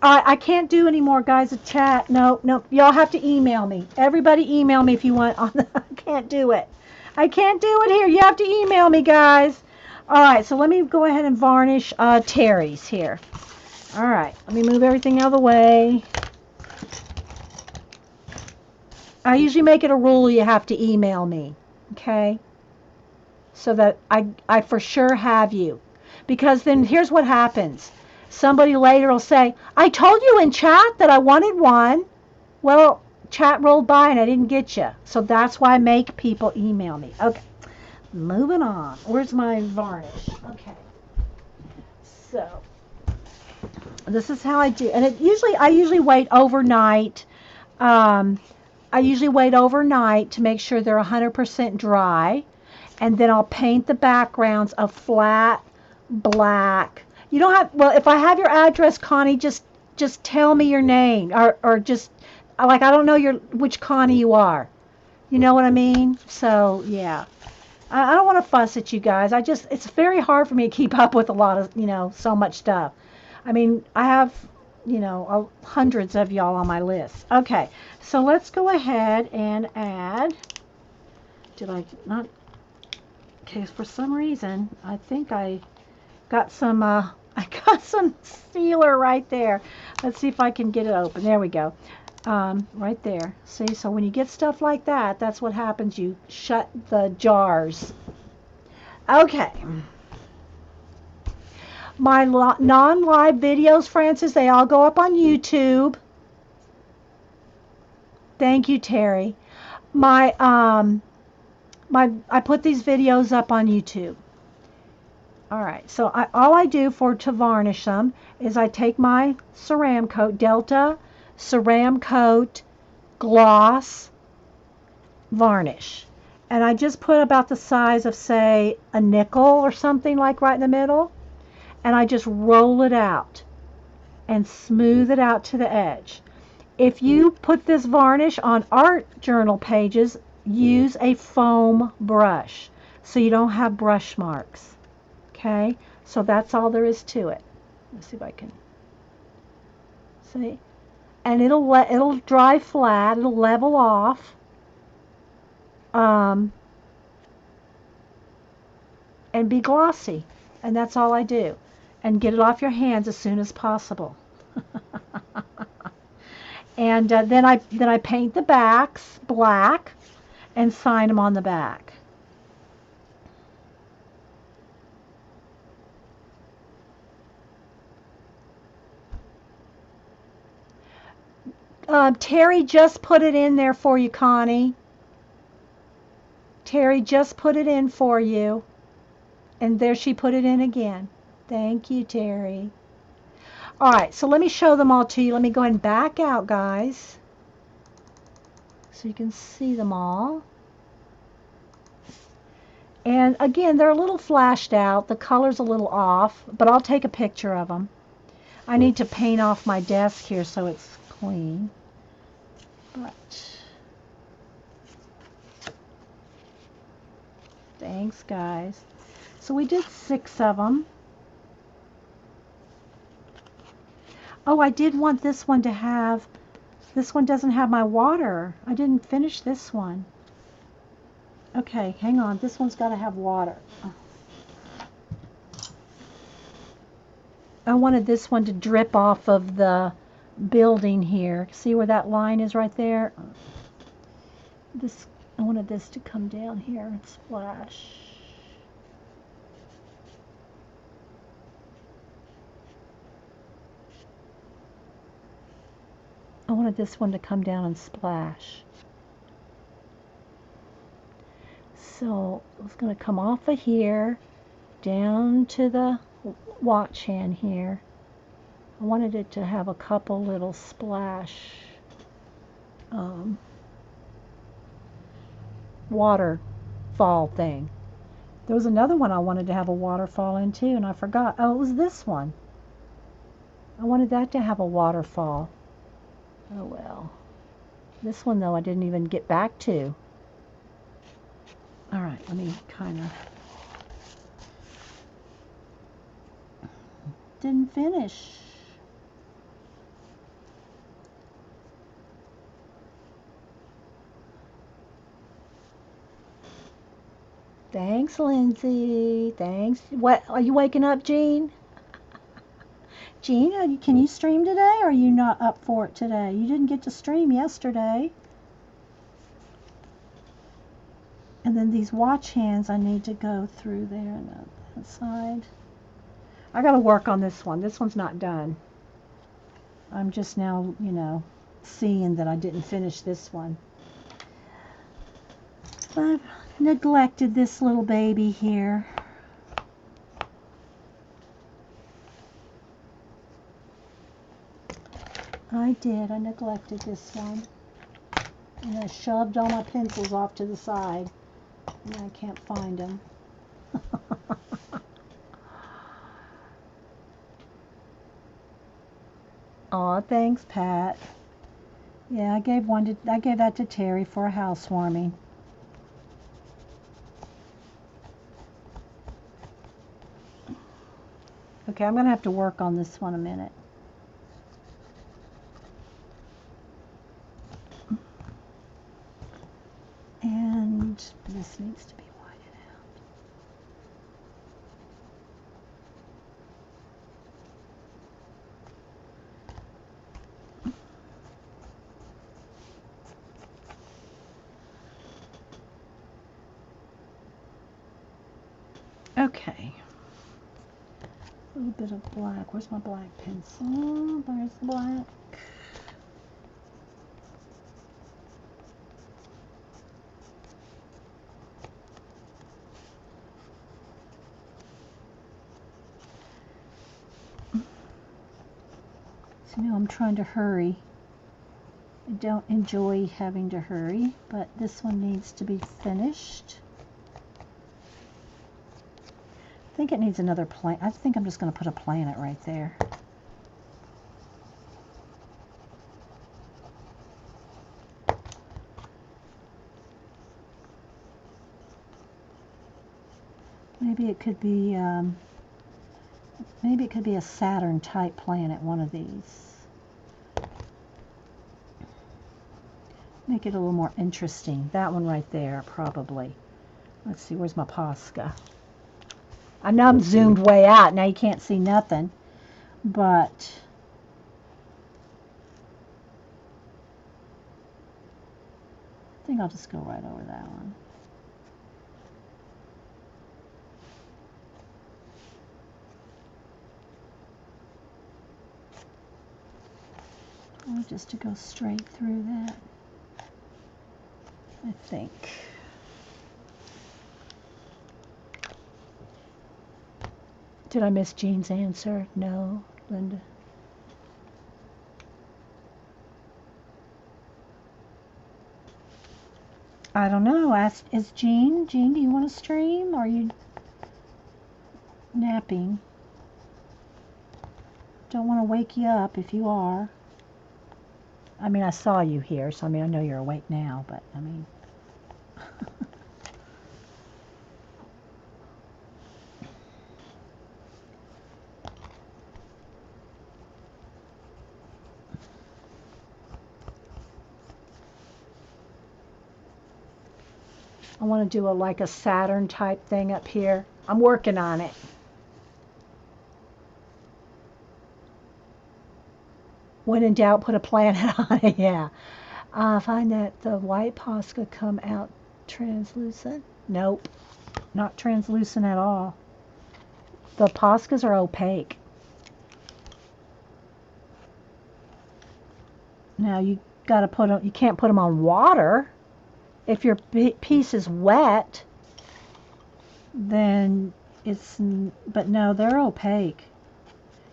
I can't do any more, guys. A chat. No. Y'all have to email me. Everybody email me if you want. I can't do it. I can't do it here. You have to email me, guys. All right, so let me go ahead and varnish Terry's here. All right, let me move everything out of the way. I usually make it a rule you have to email me, okay? So that I for sure have you. Because then here's what happens. Somebody later will say, I told you in chat that I wanted one. Well, chat rolled by and I didn't get you. So that's why I make people email me. Okay, moving on. Where's my varnish? Okay. So this is how I do. And I usually wait overnight. I usually wait overnight to make sure they're 100% dry. And then I'll paint the backgrounds a flat black. You don't have, well, if I have your address, Connie, just tell me your name or just, like, I don't know which Connie you are. You know what I mean? So, yeah. I don't want to fuss at you guys. It's very hard for me to keep up with a lot of, so much stuff. I mean, I have, hundreds of y'all on my list. Okay, so let's go ahead and add, did I not, okay, for some reason, I think I got some sealer right there. Let's see if I can get it open. There we go. Right there. See, so when you get stuff like that, that's what happens. You shut the jars. Okay. My non-live videos, Francis, they all go up on YouTube. Thank you, Terry. My I put these videos up on YouTube. All right, so all I do to varnish them is I take my Ceram Coat, Delta Ceram Coat Gloss Varnish, and I just put about the size of, say, a nickel or something, like right in the middle, and I just roll it out and smooth it out to the edge. If you put this varnish on art journal pages, use a foam brush so you don't have brush marks. Okay, so that's all there is to it. Let's see if I can see. And it'll dry flat. It'll level off. And be glossy. And that's all I do. And get it off your hands as soon as possible. And then I paint the backs black and sign them on the back. Terry just put it in there for you, Connie. Terry just put it in for you. And there she put it in again. Thank you, Terry. All right, so let me show them all to you. Let me go ahead and back out, guys, so you can see them all. And again, they're a little flashed out. The color's a little off, but I'll take a picture of them. I need to paint off my desk here so it's clean. But thanks, guys. So we did 6 of them. Oh, I did want this one to have, this one doesn't have my water. I didn't finish this one. Okay, hang on. This one's got to have water. I wanted this one to drip off of the building here. See where that line is right there? I wanted this to come down here and splash. I wanted this one to come down and splash. So it's going to come off of here down to the watch hand here. I wanted it to have a couple little splash waterfall thing. There was another one I wanted to have a waterfall in too, and I forgot. Oh, it was this one. I wanted that to have a waterfall. Oh well. This one though I didn't even get back to. Alright, let me kind of... Didn't finish. Thanks, Lindsay. Thanks. What, are you waking up, Jean? Jean, can you stream today, or are you not up for it today? You didn't get to stream yesterday. And then these watch hands, I need to go through there on that side. I got to work on this one. This one's not done. I'm just now, seeing that I didn't finish this one. I've neglected this little baby here. I did. I neglected this one. And I shoved all my pencils off to the side. And I can't find them. Aw, thanks, Pat. Yeah, I gave that to Terry for a housewarming. Okay, I'm going to have to work on this one a minute. And this needs to be whited out. Okay. A little bit of black. Where's my black pencil? There's the black. So now I'm trying to hurry. I don't enjoy having to hurry, but this one needs to be finished. I think it needs another plant. I think I'm just going to put a planet right there. Maybe it could be a Saturn type planet, one of these. Make it a little more interesting. That one right there, probably. Let's see, where's my Posca? I know I'm zoomed way out. Now you can't see nothing. But I think I'll just go right over that one. Or just to go straight through that, I think. Did I miss Jean's answer? No, Linda. I don't know. Is Jean? Jean, do you want to stream? Or are you napping? Don't want to wake you up if you are. I mean, I saw you here, so I mean, I know you're awake now, but I mean. I want to do like a Saturn type thing up here. I'm working on it. When in doubt, put a planet on it. Yeah. Find that the white Posca come out translucent. Nope. Not translucent at all. The Poscas are opaque. Now you gotta put them. You can't put them on water. If your piece is wet, then it's. But no, they're opaque.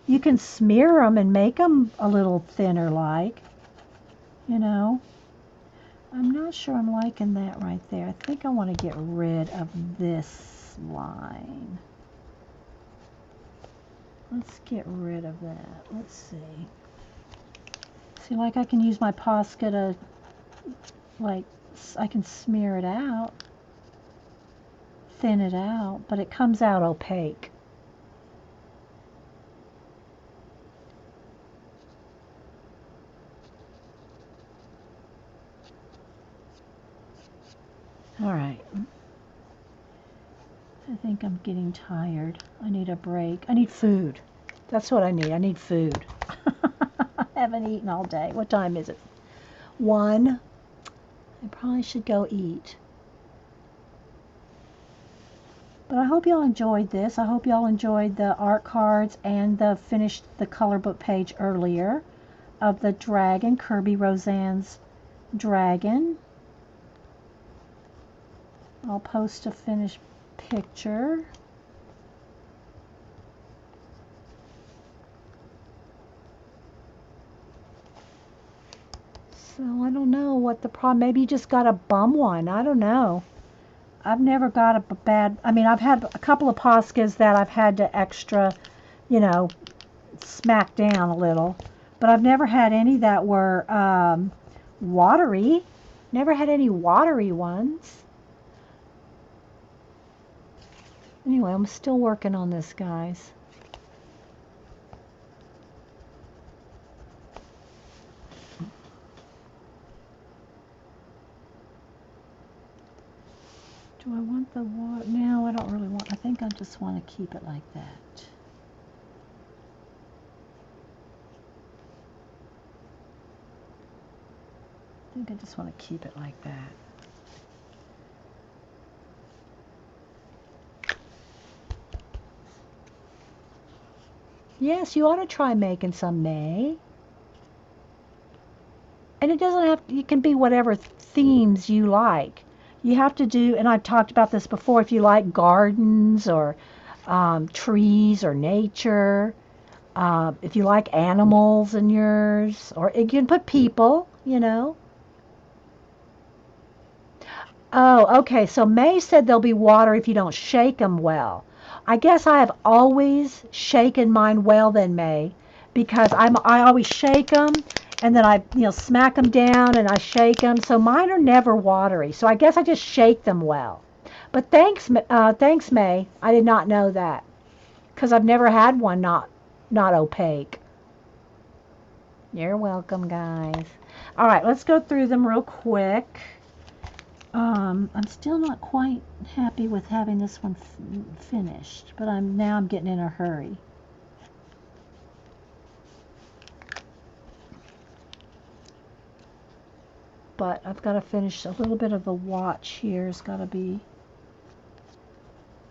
You can smear them and make them a little thinner, like, you know. I'm not sure I'm liking that right there. I think I want to get rid of this line. Let's get rid of that. Let's see. See, like I can use my Posca to, like, I can smear it out, thin it out, but it comes out opaque. All right. I think I'm getting tired. I need a break. I need food. That's what I need. I need food. I haven't eaten all day. What time is it? 1. I probably should go eat. But I hope y'all enjoyed this. I hope y'all enjoyed the art cards and finished the color book page earlier of the dragon, Kirby Roseanne's dragon. I'll post a finished picture. So I don't know what the problem. Maybe you just got a bum one. I don't know. I've never got a bad. I mean, I've had a couple of Poscas that I've had to extra, you know, smack down a little, but I've never had any that were watery. Never had any watery ones. Anyway, I'm still working on this, guys. Do I want the water? No, I don't really want. I think I just want to keep it like that. I think I just want to keep it like that. Yes, you ought to try making some, May. And it doesn't have to, it can be whatever themes you like. You have to do, and I've talked about this before, if you like gardens or trees or nature, if you like animals in yours, or you can put people, you know. Oh, okay. So May said there'll be water if you don't shake them well. I guess I have always shaken mine well then, May, because I always shake them and then I smack them down and I shake them. So mine are never watery. So I guess I just shake them well. But thanks, May. I did not know that because I've never had one not opaque. You're welcome, guys. All right, let's go through them real quick. I'm still not quite happy with having this one finished, but I'm getting in a hurry. But I've got to finish a little bit of the watch here. It's got to be,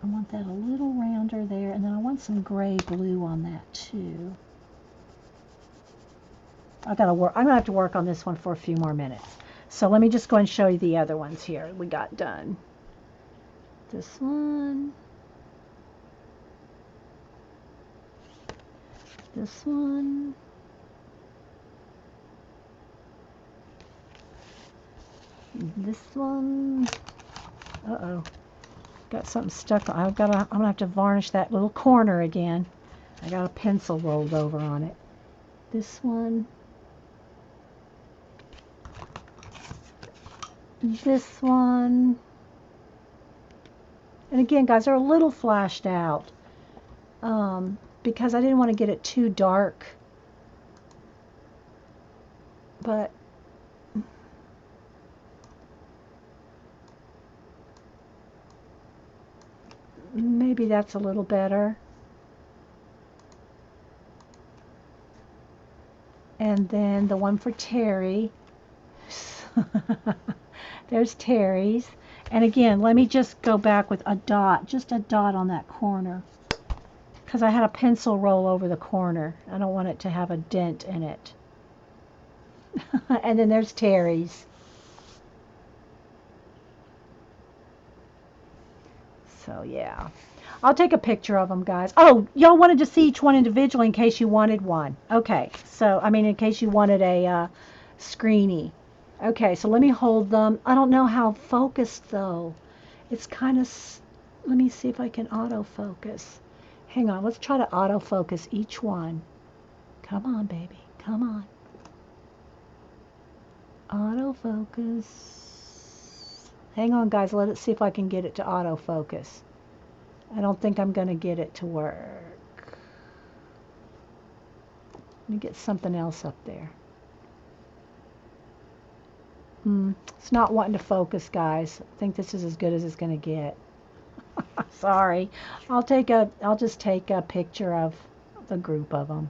I want that a little rounder there, and then I want some gray blue on that too. I'm gonna have to work on this one for a few more minutes. So let me just go and show you the other ones here we got done. This one. This one. This one. Uh-oh. Got something stuck on. I'm gonna have to varnish that little corner again. I got a pencil rolled over on it. This one. This one. And again, guys, they're a little flashed out because I didn't want to get it too dark. But maybe that's a little better. And then the one for Terry. There's Terry's. And again, let me just go back with a dot, just a dot on that corner. Because I had a pencil roll over the corner. I don't want it to have a dent in it. And then there's Terry's. So yeah. I'll take a picture of them, guys. Oh, y'all wanted to see each one individually in case you wanted one. Okay, so, I mean, in case you wanted a screeny. Okay, so let me hold them. I don't know how focused, though. It's kind of, let me see if I can autofocus. Hang on, let's try to autofocus each one. Come on, baby, come on. Autofocus. Hang on, guys, let's see if I can get it to autofocus. I don't think I'm going to get it to work. Let me get something else up there. It's not wanting to focus, guys. I think this is as good as it's going to get. Sorry. I'll just take a picture of the group of them.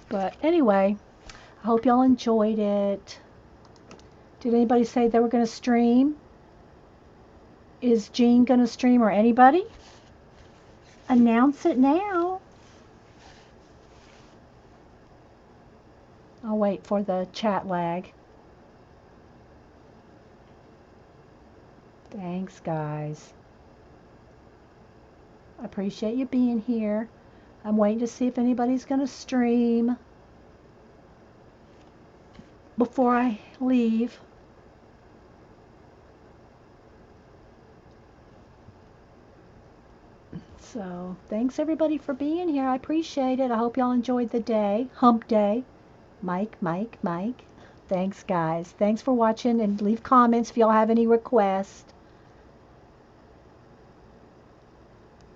But anyway, I hope y'all enjoyed it. Did anybody say they were going to stream? Is Jean going to stream or anybody? Announce it now. I'll wait for the chat lag. Thanks, guys. I appreciate you being here. I'm waiting to see if anybody's going to stream before I leave. So, thanks everybody for being here. I appreciate it. I hope y'all enjoyed the day. Hump day. Mike. Thanks, guys. Thanks for watching, and leave comments if y'all have any requests.